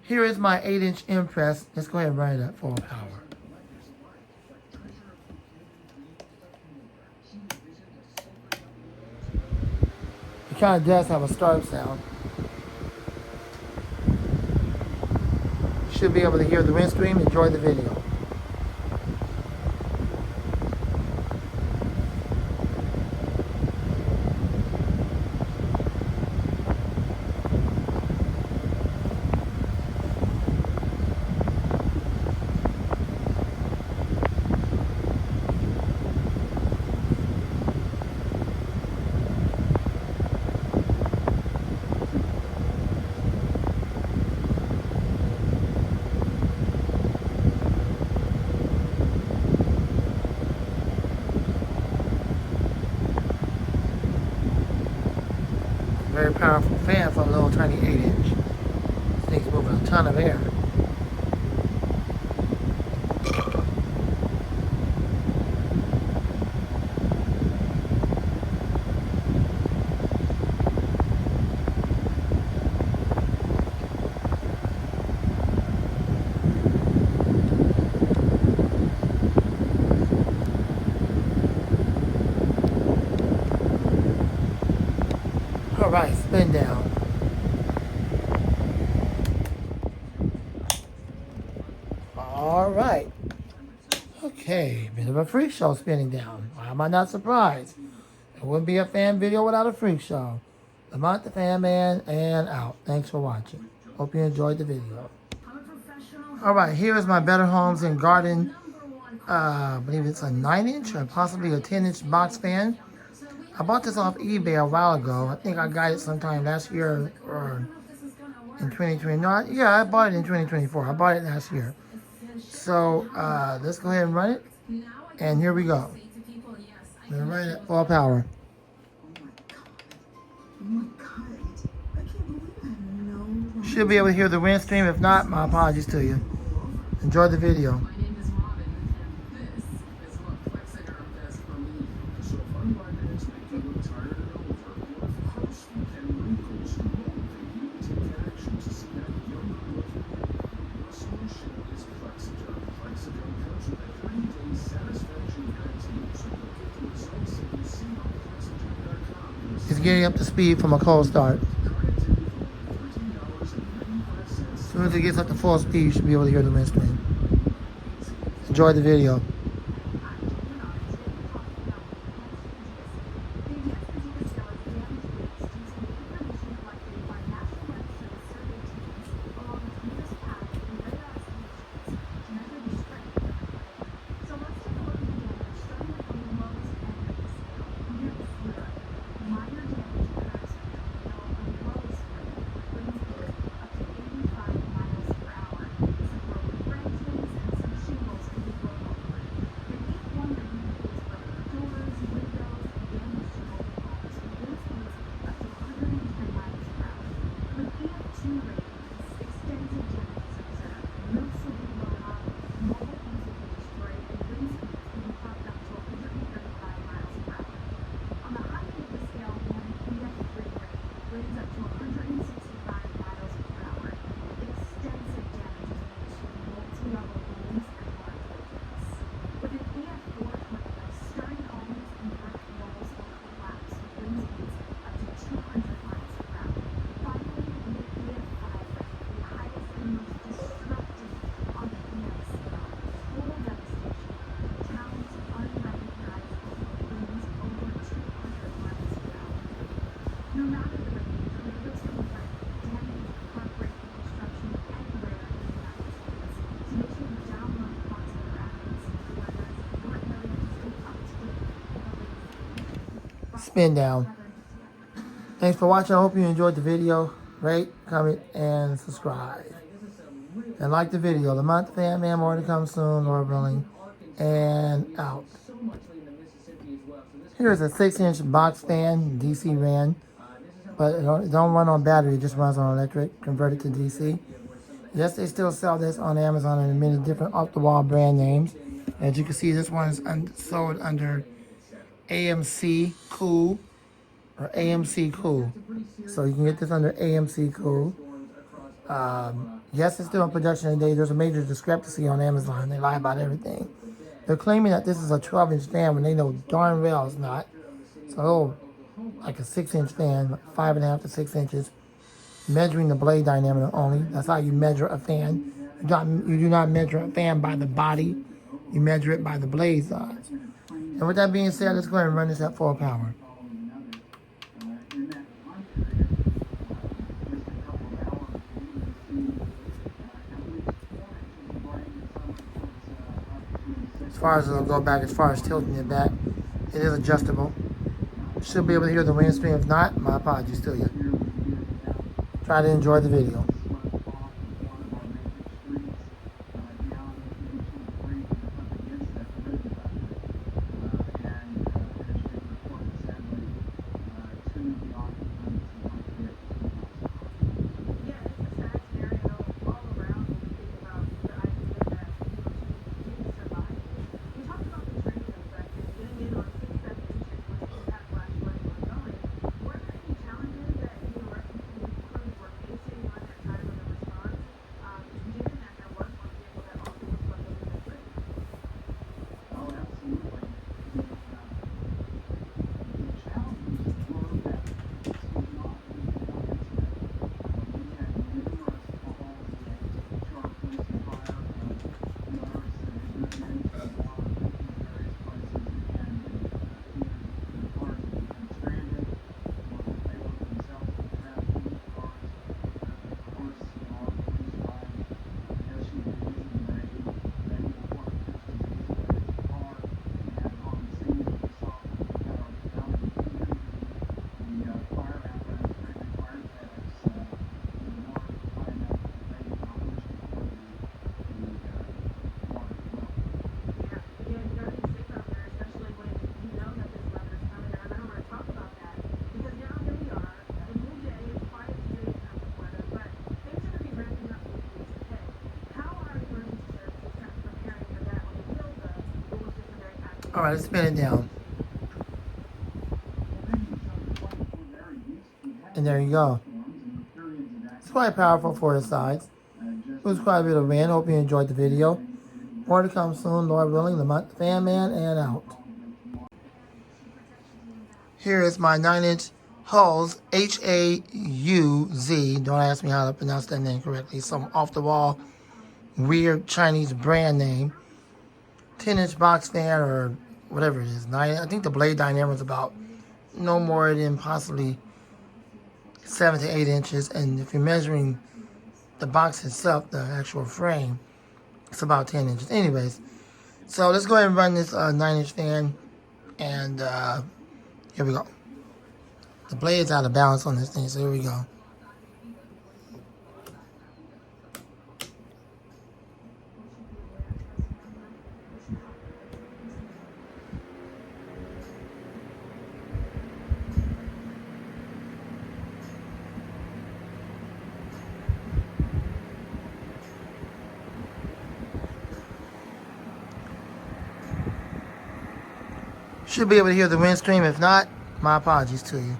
Speaker 1: Here is my 8-inch impress. Let's go ahead and run it at full power. It kind of does have a startup sound. You should be able to hear the wind stream. Enjoy the video. Very powerful fan for a little tiny 8-inch. This thing's moving a ton of air. Alright, spin down. Alright. Okay, bit of a freak show spinning down. Why am I not surprised? It wouldn't be a fan video without a freak show. Lamont the Fan Man, and out. Thanks for watching. Hope you enjoyed the video. Alright, here is my Better Homes and Garden, I believe it's a 9-inch or possibly a 10-inch box fan. I bought this off eBay a while ago. I think I got it sometime last year or in 2020. No, yeah, I bought it in 2024. I bought it last year. So let's go ahead and run it. And here we go. We're going to run it at full power. Should be able to hear the wind stream. If not, my apologies to you. Enjoy the video. It's getting up to speed from a cold start. As soon as it gets up to full speed, you should be able to hear the wind stream. Enjoy the video. Spin down. Thanks for watching. I hope you enjoyed the video. Rate, comment, and subscribe. And like the video. Lamont the Fan Man, more to come soon, Lord willing. And out. Here's a 6-inch box fan, DC ran, but it don't run on battery, it just runs on electric, converted to DC. Yes, they still sell this on Amazon and many different off-the-wall brand names. As you can see, this one is sold under AMC Cool or AMC Cool. So you can get this under AMC Cool. Yes, it's still in production today. There's a major discrepancy on Amazon. They lie about everything. They're claiming that this is a 12-inch fan when they know darn well it's not. So, like a 6-inch fan, 5.5 to 6 inches, measuring the blade diameter only. That's how you measure a fan. You do not measure a fan by the body. You measure it by the blade size. And with that being said, let's go ahead and run this at full power. As far as it'll go back, as far as tilting it back, it is adjustable. Should be able to hear the wind stream. If not, my apologies to you. Try to enjoy the video. All right, let's spin it down. And there you go. It's quite powerful for the size. It was quite a bit of wind. Hope you enjoyed the video. More to come soon, Lord willing. The Fan Man and out. Here is my 9-inch Hause, H-A-U-Z. Don't ask me how to pronounce that name correctly. Some off-the-wall, weird Chinese brand name. 10-inch box fan or whatever it is. I think the blade diameter is about no more than possibly 7 to 8 inches. And if you're measuring the box itself, the actual frame, it's about 10 inches. Anyways, so let's go ahead and run this 9-inch fan. And here we go. The blade's out of balance on this thing, so here we go. Should be able to hear the wind stream. If not, my apologies to you.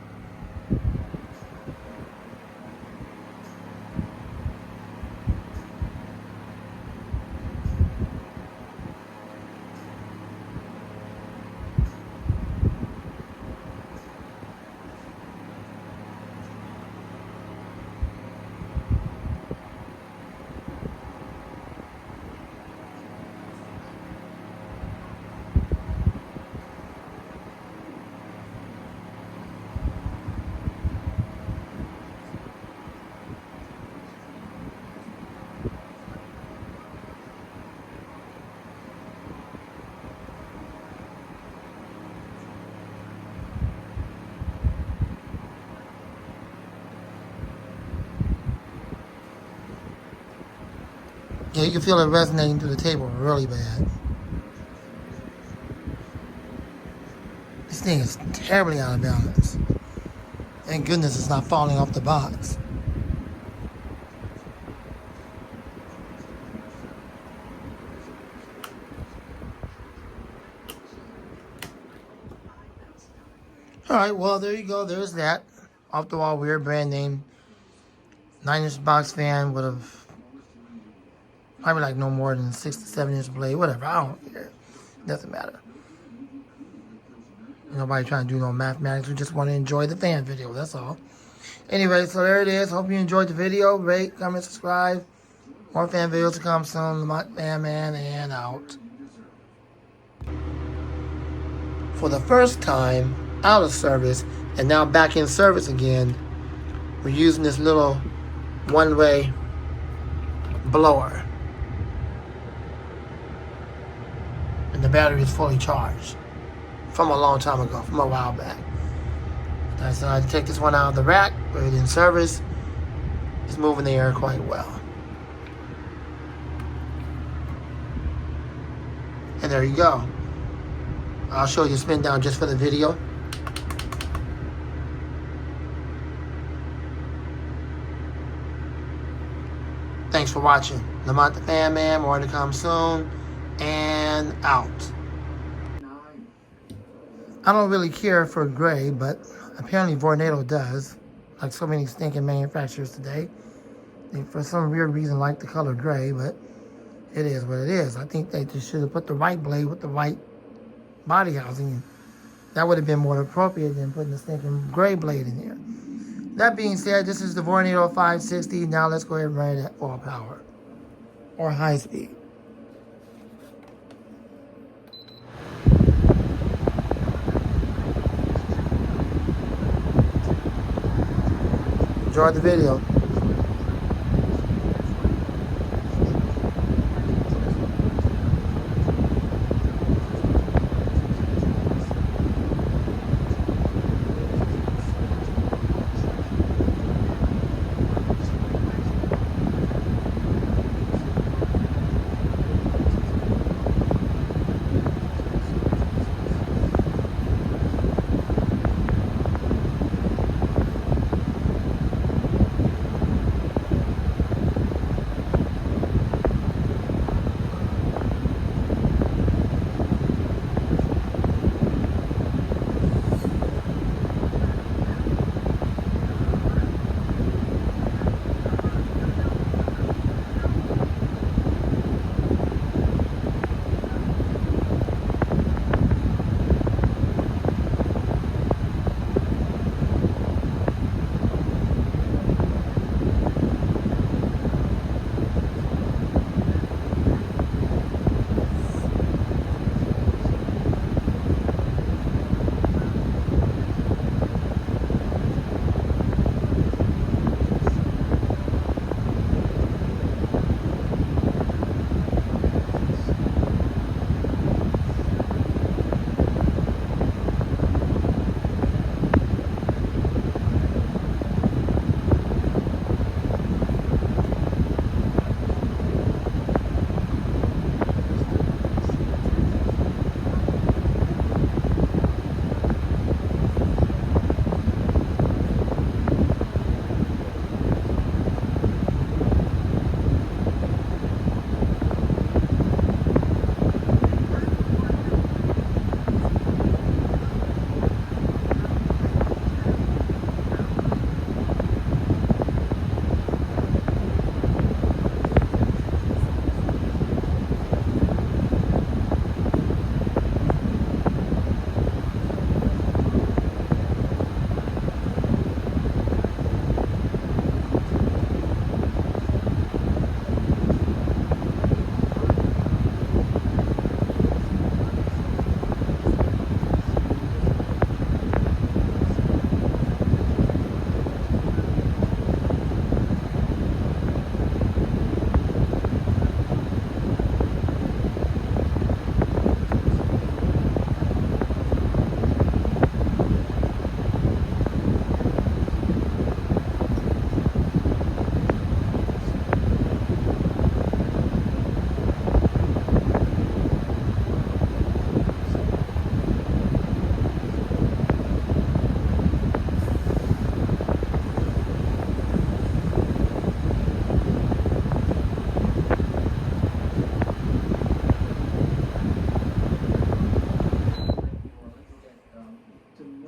Speaker 1: Yeah, you can feel it resonating through the table really bad. thing is terribly out of balance. Thank goodness it's not falling off the box. Alright, well, there you go. There's that. Off the wall, weird brand name. 9-inch box fan would have probably like no more than 6 to 7-inch blade. Whatever. I don't care. Doesn't matter. Nobody trying to do no mathematics. We just want to enjoy the fan video. That's all. Anyway, so there it is. Hope you enjoyed the video. Rate, comment, subscribe. More fan videos to come soon. The Fan Man and out. For the first time out of service and now back in service again, we're using this little one-way blower. And the battery is fully charged from a long time ago, from a while back. I decided to take this one out of the rack, put it in service. It's moving the air quite well. And there you go. I'll show you a spin down just for the video. Thanks for watching. Lamont the Fan Man, more to come soon, and out. I don't really care for gray, but apparently Vornado does, like so many stinking manufacturers today. They, for some weird reason, like the color gray, but it is what it is. I think they just should have put the white blade with the white body housing. That would have been more appropriate than putting the stinking gray blade in there. That being said, this is the Vornado 560. Now let's go ahead and run it at full power or high speed. Enjoy the video.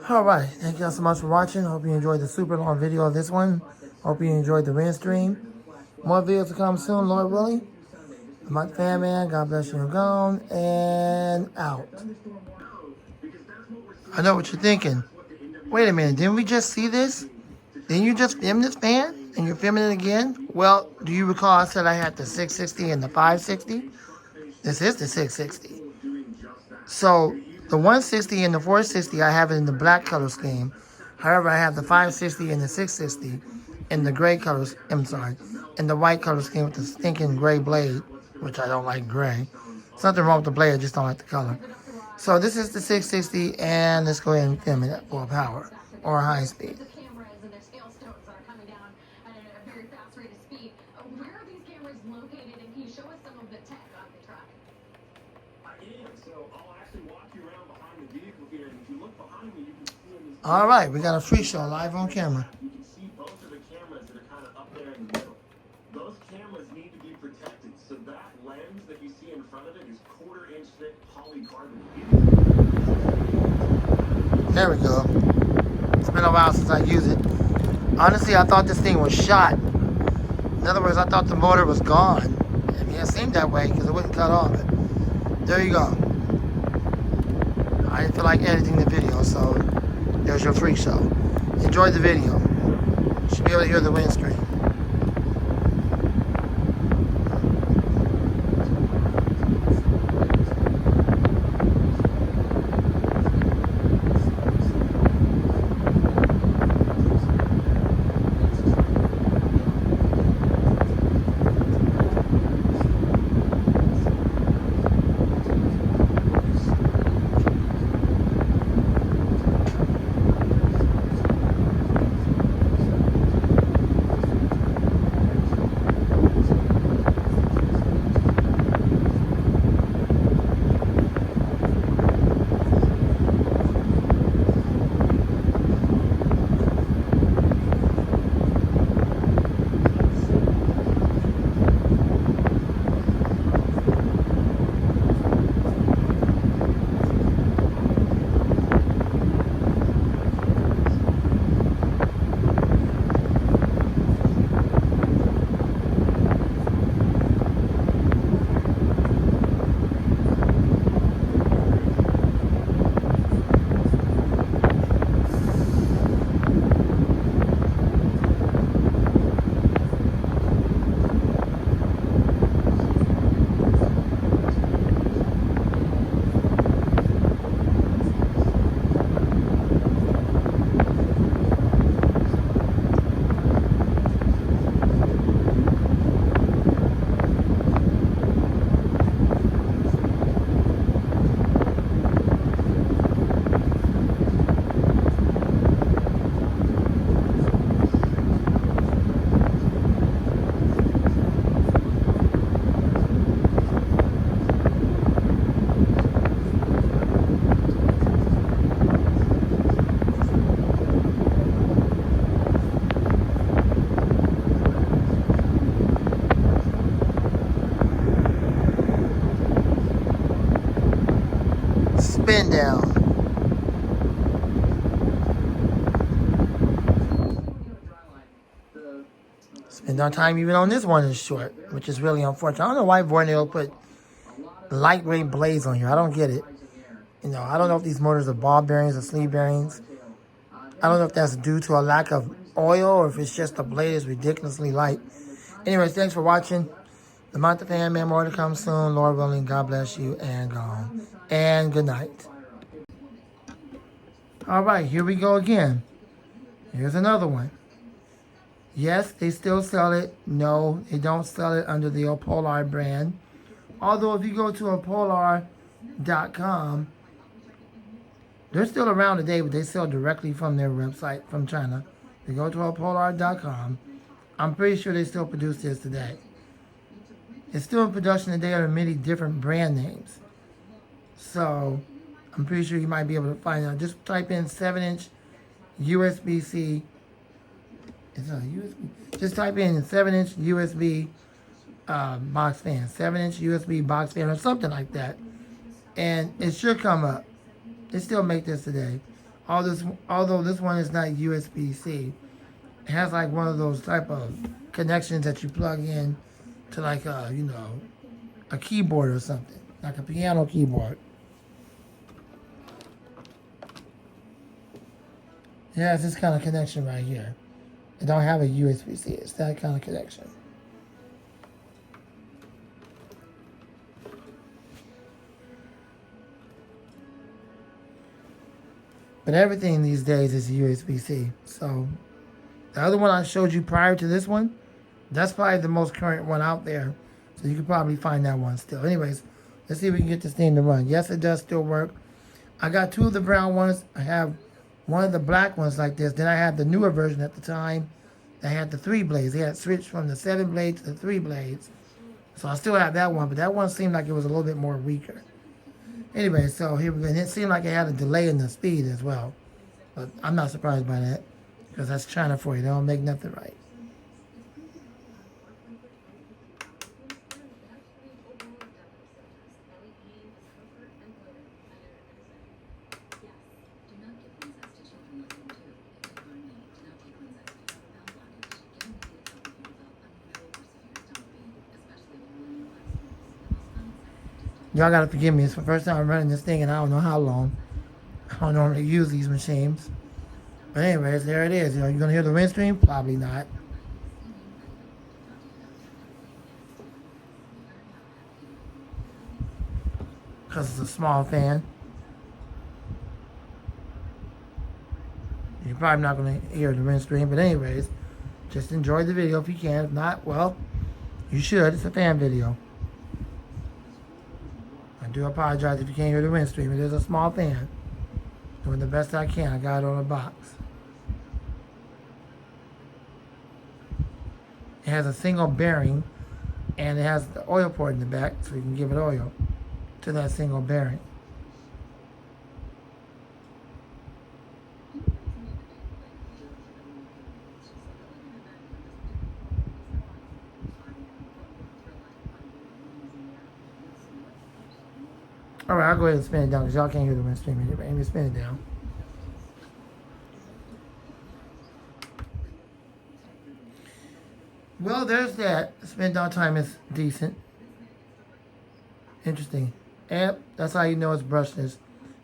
Speaker 1: Alright, thank y'all so much for watching. Hope you enjoyed the super long video of this one. Hope you enjoyed the win stream. More videos to come soon, Lord willing. My fan man, God bless you and gone, and out. I know what you're thinking. Wait a minute, didn't we just see this? Didn't you just film this fan? And you're filming it again? Well, do you recall I said I had the 660 and the 560? This is the 660. So, the 160 and the 460, I have it in the black color scheme. However, I have the 560 and the 660 in the gray colors, in the white color scheme with the stinking gray blade, which I don't like gray. There's nothing wrong with the blade, I just don't like the color. So this is the 660, and let's go ahead and film it at full power or high speed. All right, we got a free show live on camera.
Speaker 5: You can see both of the cameras that are kind of up there in the middle. Those cameras need to be protected. So that lens that you see in front of it is 1/4 inch thick polycarbonate.
Speaker 1: There we go. It's been a while since I used it. Honestly, I thought this thing was shot. In other words, I thought the motor was gone. I mean, it seemed that way because it wouldn't cut off. But there you go. I didn't feel like editing the video, so there's your free show. Enjoy the video. You should be able to hear the wind stream. Spin down. Spin down time even on this one is short, which is really unfortunate. I don't know why Vornado put lightweight blades on here. I don't get it. You know, I don't know if these motors are ball bearings or sleeve bearings. I don't know if that's due to a lack of oil or if it's just the blade is ridiculously light. Anyways, thanks for watching. The Montage fan man, more to come soon. Lord willing, God bless you and gone. And good night. All right, here we go again. Here's another one. Yes, they still sell it. No, they don't sell it under the Polar brand. Although if you go to Polar.com, they're still around today, but they sell directly from their website from China. They go to Polar.com. I'm pretty sure they still produce this today. It's still in production today under many different brand names. So I'm pretty sure you might be able to find out. Just type in 7-inch USB-C. It's not USB. Just type in 7-inch USB box fan. 7-inch USB box fan or something like that. And it should come up. They still make this today. Although this one is not USB-C, it has like one of those type of connections that you plug in to like a, a keyboard or something, like a piano keyboard. It has this kind of connection right here. It don't have a USB-C. It's that kind of connection. But everything these days is USB-C. So the other one I showed you prior to this one, that's probably the most current one out there. So you can probably find that one still. Anyways, let's see if we can get this thing to run. Yes, it does still work. I got two of the brown ones. I have one of the black ones like this. Then I had the newer version at the time that had the 3 blades. They had switched from the 7 blades to the 3 blades. So I still have that one, but that one seemed like it was a little bit more weaker. Anyway, so here we go. And it seemed like it had a delay in the speed as well. But I'm not surprised by that, because that's China for you. They don't make nothing right. Y'all gotta forgive me. It's the first time I'm running this thing and I don't know how long. I don't normally use these machines. But anyways, there it is. You're gonna hear the wind stream? Probably not. Because it's a small fan. You're probably not gonna hear the wind stream. But anyways, just enjoy the video if you can. If not, well, you should. It's a fan video. I do apologize if you can't hear the wind stream. It is a small fan. Doing the best I can. I got it on a box. It has a single bearing, and it has the oil port in the back, so you can give it oil to that single bearing. Alright, I'll go ahead and spin it down because y'all can't hear the wind stream anyway. Let me spin it down. Well, there's that. The spin down time is decent. Interesting. And that's how you know it's brushless.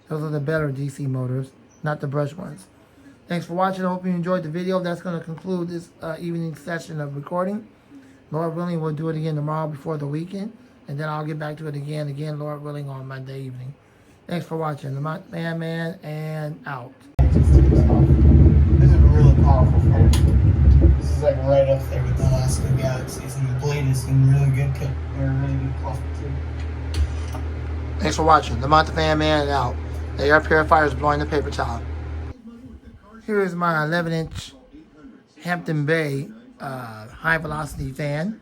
Speaker 1: Those are the better DC motors, not the brush ones. Thanks for watching. I hope you enjoyed the video. That's going to conclude this evening session of recording. Lord willing, we'll do it again tomorrow before the weekend. And then I'll get back to it again, Lord willing, on Monday evening. Thanks for watching. The Man, and out. This is a really powerful phone. This is like right up there with the Alaska Galaxies, and the blade is in really good quality too. Thanks for watching. The Man, and out. The air purifier is blowing the paper towel. Here is my 11-inch Hampton Bay high velocity fan.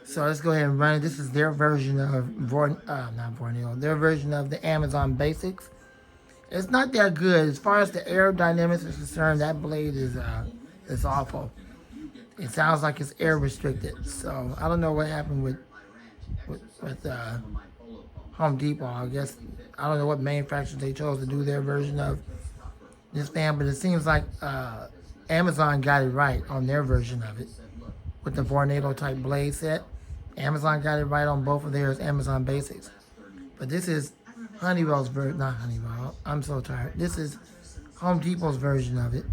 Speaker 1: So let's go ahead and run it. This is their version of their version of the Amazon Basics. It's not that good as far as the aerodynamics is concerned. That blade is awful. It sounds like it's air restricted. So I don't know what happened with Home Depot. I guess I don't know what manufacturers they chose to do their version of this fan, but it seems like Amazon got it right on their version of it with the Vornado type blade set. Amazon got it right on both of theirs, Amazon Basics. But this is Honeywell's version, not Honeywell, I'm so tired. This is Home Depot's version of it.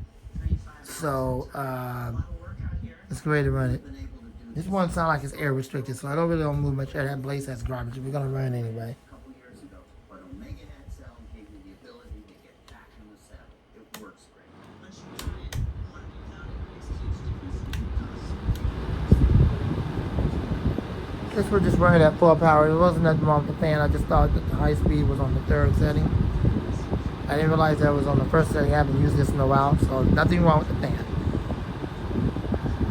Speaker 1: So, let's go ahead and run it. This one sounds like it's air restricted, so I don't really move much air. That blade that's garbage. We're gonna run it anyway. Guess we're just running at full power. There wasn't nothing wrong with the fan. I just thought that the high speed was on the 3rd setting. I didn't realize that it was on the 1st setting. I haven't used this in a while, so nothing wrong with the fan.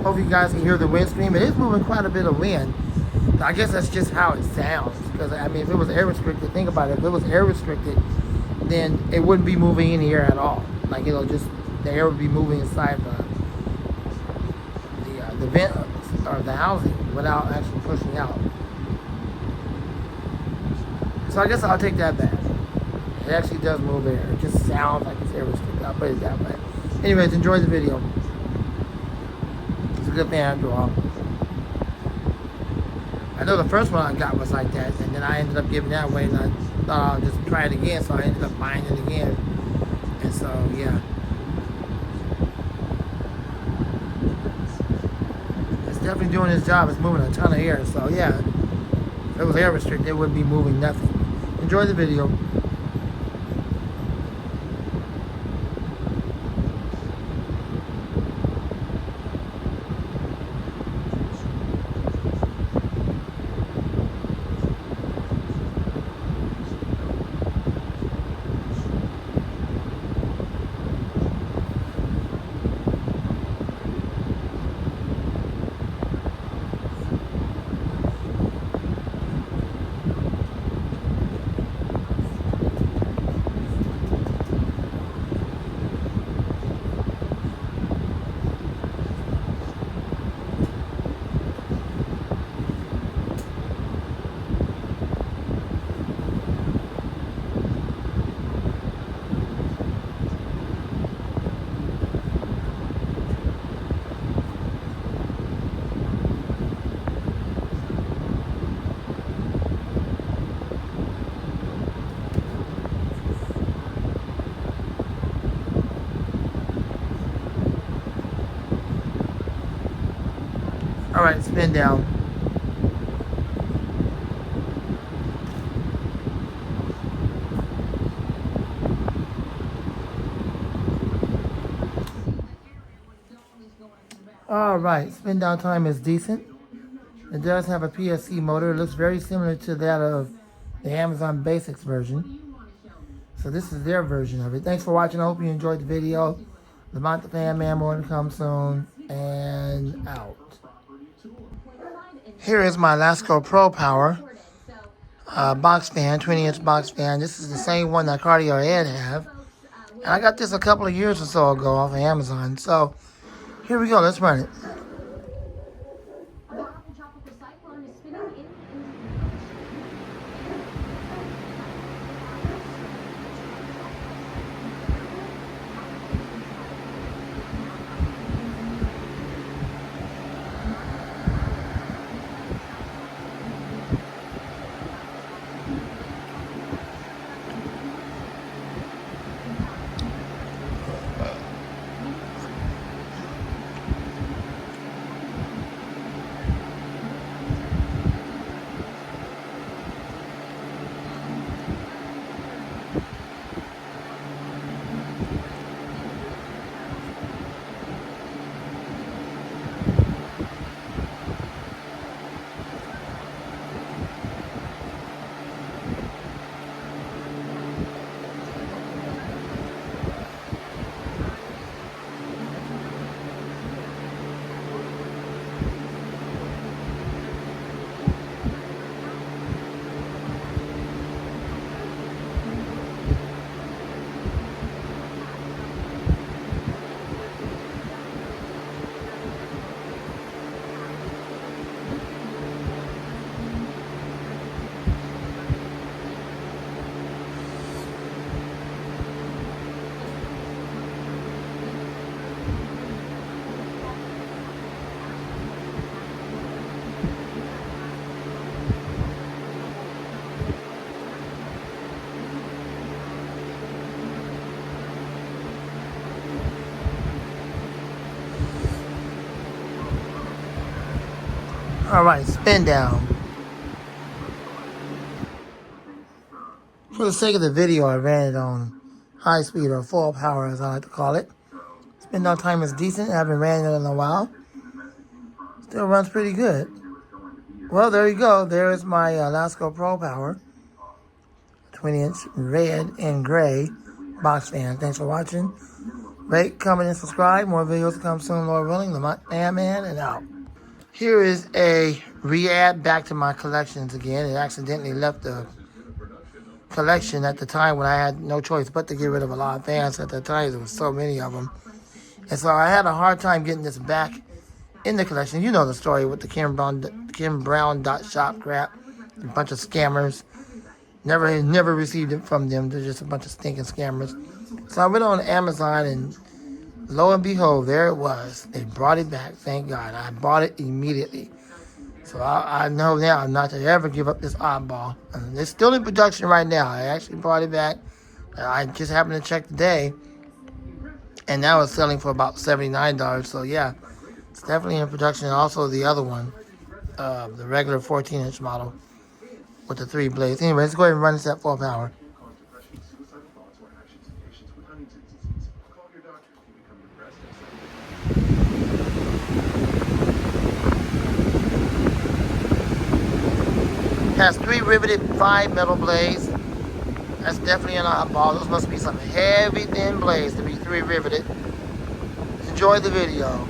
Speaker 1: Hope you guys can hear the wind stream. It is moving quite a bit of wind. I guess that's just how it sounds. Because, I mean, if it was air restricted, think about it. If it was air restricted, then it wouldn't be moving in the air at all. Like, just, the air would be moving inside the vent or the housing without actually pushing out. So I guess I'll take that back. It actually does move air. It just sounds like it's air restricted. I'll put it that way. Anyways, enjoy the video. It's a good fan after all. I know the first one I got was like that, and then I ended up giving that away, and I thought I'll just try it again, so I ended up buying it again. And so, yeah. It's definitely doing its job. It's moving a ton of air, so yeah. If it was air restricted, it wouldn't be moving nothing. Enjoy the video. Alright, spin down. Alright, spin down time is decent. It does have a PSC motor. It looks very similar to that of the Amazon Basics version. So this is their version of it. Thanks for watching. I hope you enjoyed the video. Lamont the Fan Man, more to come soon. And out. Here is my Lasco Pro Power box fan, 20-inch box fan. This is the same one that Cardio Ed have. And I got this a couple of years or so ago off of Amazon. So here we go. Let's run it. Alright, spin down. For the sake of the video, I ran it on high speed or full power, as I like to call it. Spin down time is decent. I haven't ran it in a while. Still runs pretty good. Well, there you go. There's my Lasco Pro Power 20-inch red and gray box fan. Thanks for watching. Rate, comment, and subscribe. More videos to come soon, Lord willing. The Man and out. Here is a re-add back to my collections again. It accidentally left the collection at the time when I had no choice but to get rid of a lot of fans at the time. There was so many of them. And so I had a hard time getting this back in the collection. You know the story with the Kim Brown shop crap. A bunch of scammers Never received it from them. They're just a bunch of stinking scammers. So I went on Amazon and lo and behold, there it was. They brought it back. Thank God. I bought it immediately. So I know now not to ever give up this oddball. And it's still in production right now. I actually brought it back. I just happened to check today. And now it's selling for about $79. So yeah, it's definitely in production. And also the other one, the regular 14-inch model with the 3 blades. Anyway, let's go ahead and run this at full power.
Speaker 6: Cause depression, suicidal thoughts, or actions in patients with Huntington's disease. Call your doctor if you become depressed and
Speaker 1: Has 3 riveted 5 metal blades. That's definitely an oddball. Those must be some heavy thin blades to be 3 riveted. Enjoy the video.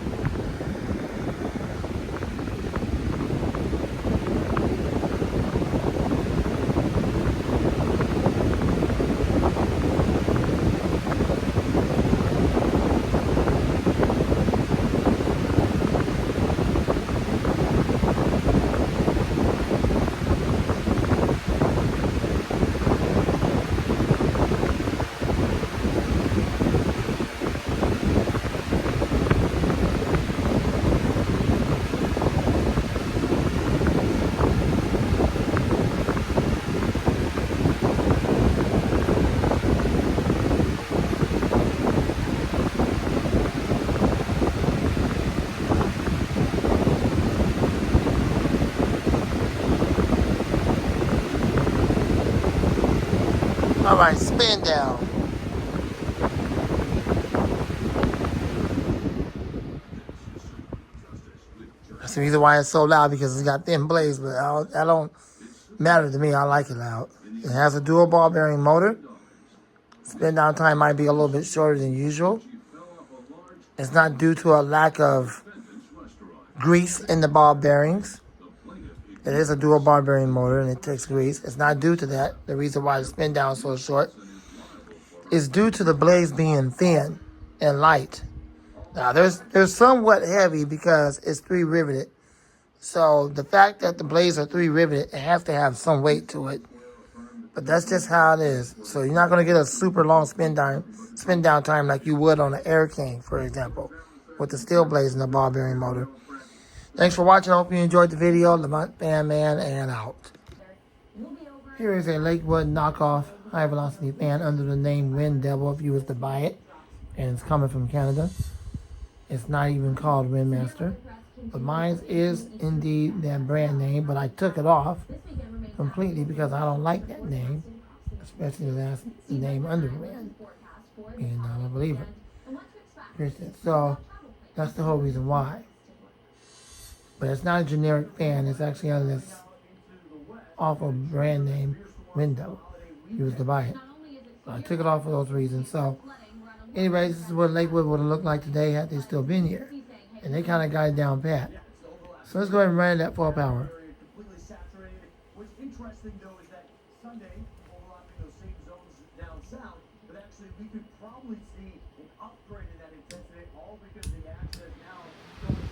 Speaker 1: All right, spin down. That's the reason why it's so loud, because it's got thin blades, but that don't matter to me. I like it loud. It has a dual ball bearing motor. Spin down time might be a little bit shorter than usual. It's not due to a lack of grease in the ball bearings. It is a dual ball bearing motor and it takes grease. It's not due to that. The reason why the spin down is so short is due to the blades being thin and light. Now they're somewhat heavy because it's 3 riveted. So the fact that the blades are 3 riveted, it has to have some weight to it. But that's just how it is. So you're not going to get a super long spin down time like you would on an Air King, for example, with the steel blades and the ball bearing motor. Thanks for watching. I hope you enjoyed the video. Lamont Fan Man and out. Here is a Lakewood knockoff high velocity fan under the name Wind Devil if you was to buy it. And it's coming from Canada. It's not even called Windmaster. But mine is indeed that brand name, but I took it off completely because I don't like that name, especially the last name under Wind. And I don't believe it. So that's the whole reason why. But it's not a generic fan. It's actually under this awful brand name window. You was to buy it. So I took it off for those reasons. So anyways, this is what Lakewood would have looked like today had they still been here. And they kind of got it down pat. So let's go ahead and run it at full power.
Speaker 2: Completely saturated. What's interesting though is that Sunday, overlapping those same zones down south, but actually we could probably see an upgrade in that intensity, all because the access now going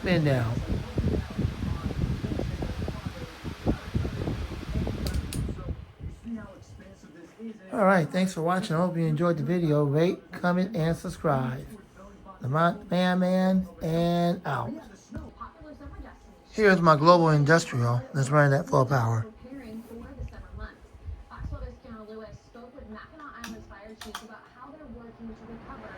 Speaker 1: Spin down. Alright, thanks for watching. I hope you enjoyed the video. Rate, comment, and subscribe. Lamont Fan Man and out. Here's my global industrial. Let's run it at full power.
Speaker 7: Mackinac Island's fire chiefs about how they're working to recover.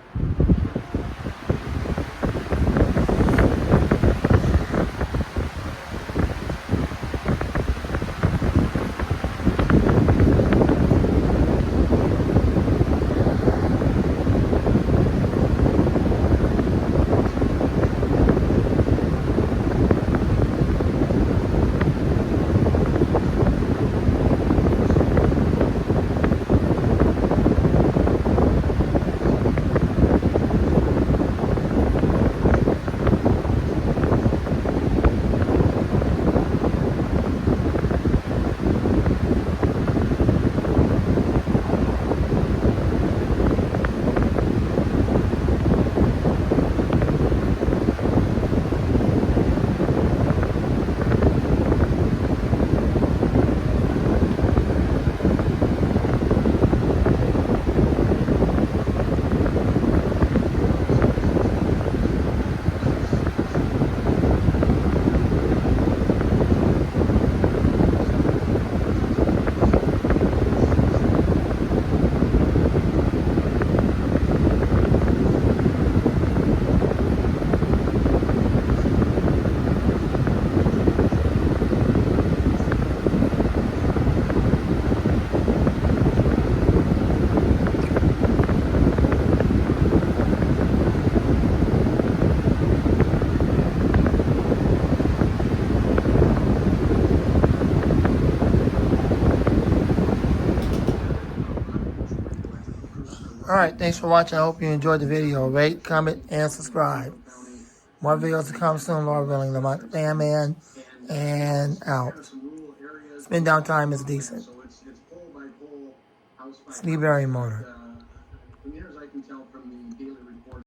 Speaker 1: Alright, thanks for watching. I hope you enjoyed the video. Rate, comment, and subscribe. More videos to come soon, Lord willing. Lamont the Fan Man, and out. Spin down time is decent. Sleeberry Motor.
Speaker 6: From the years I can tell from the daily reports.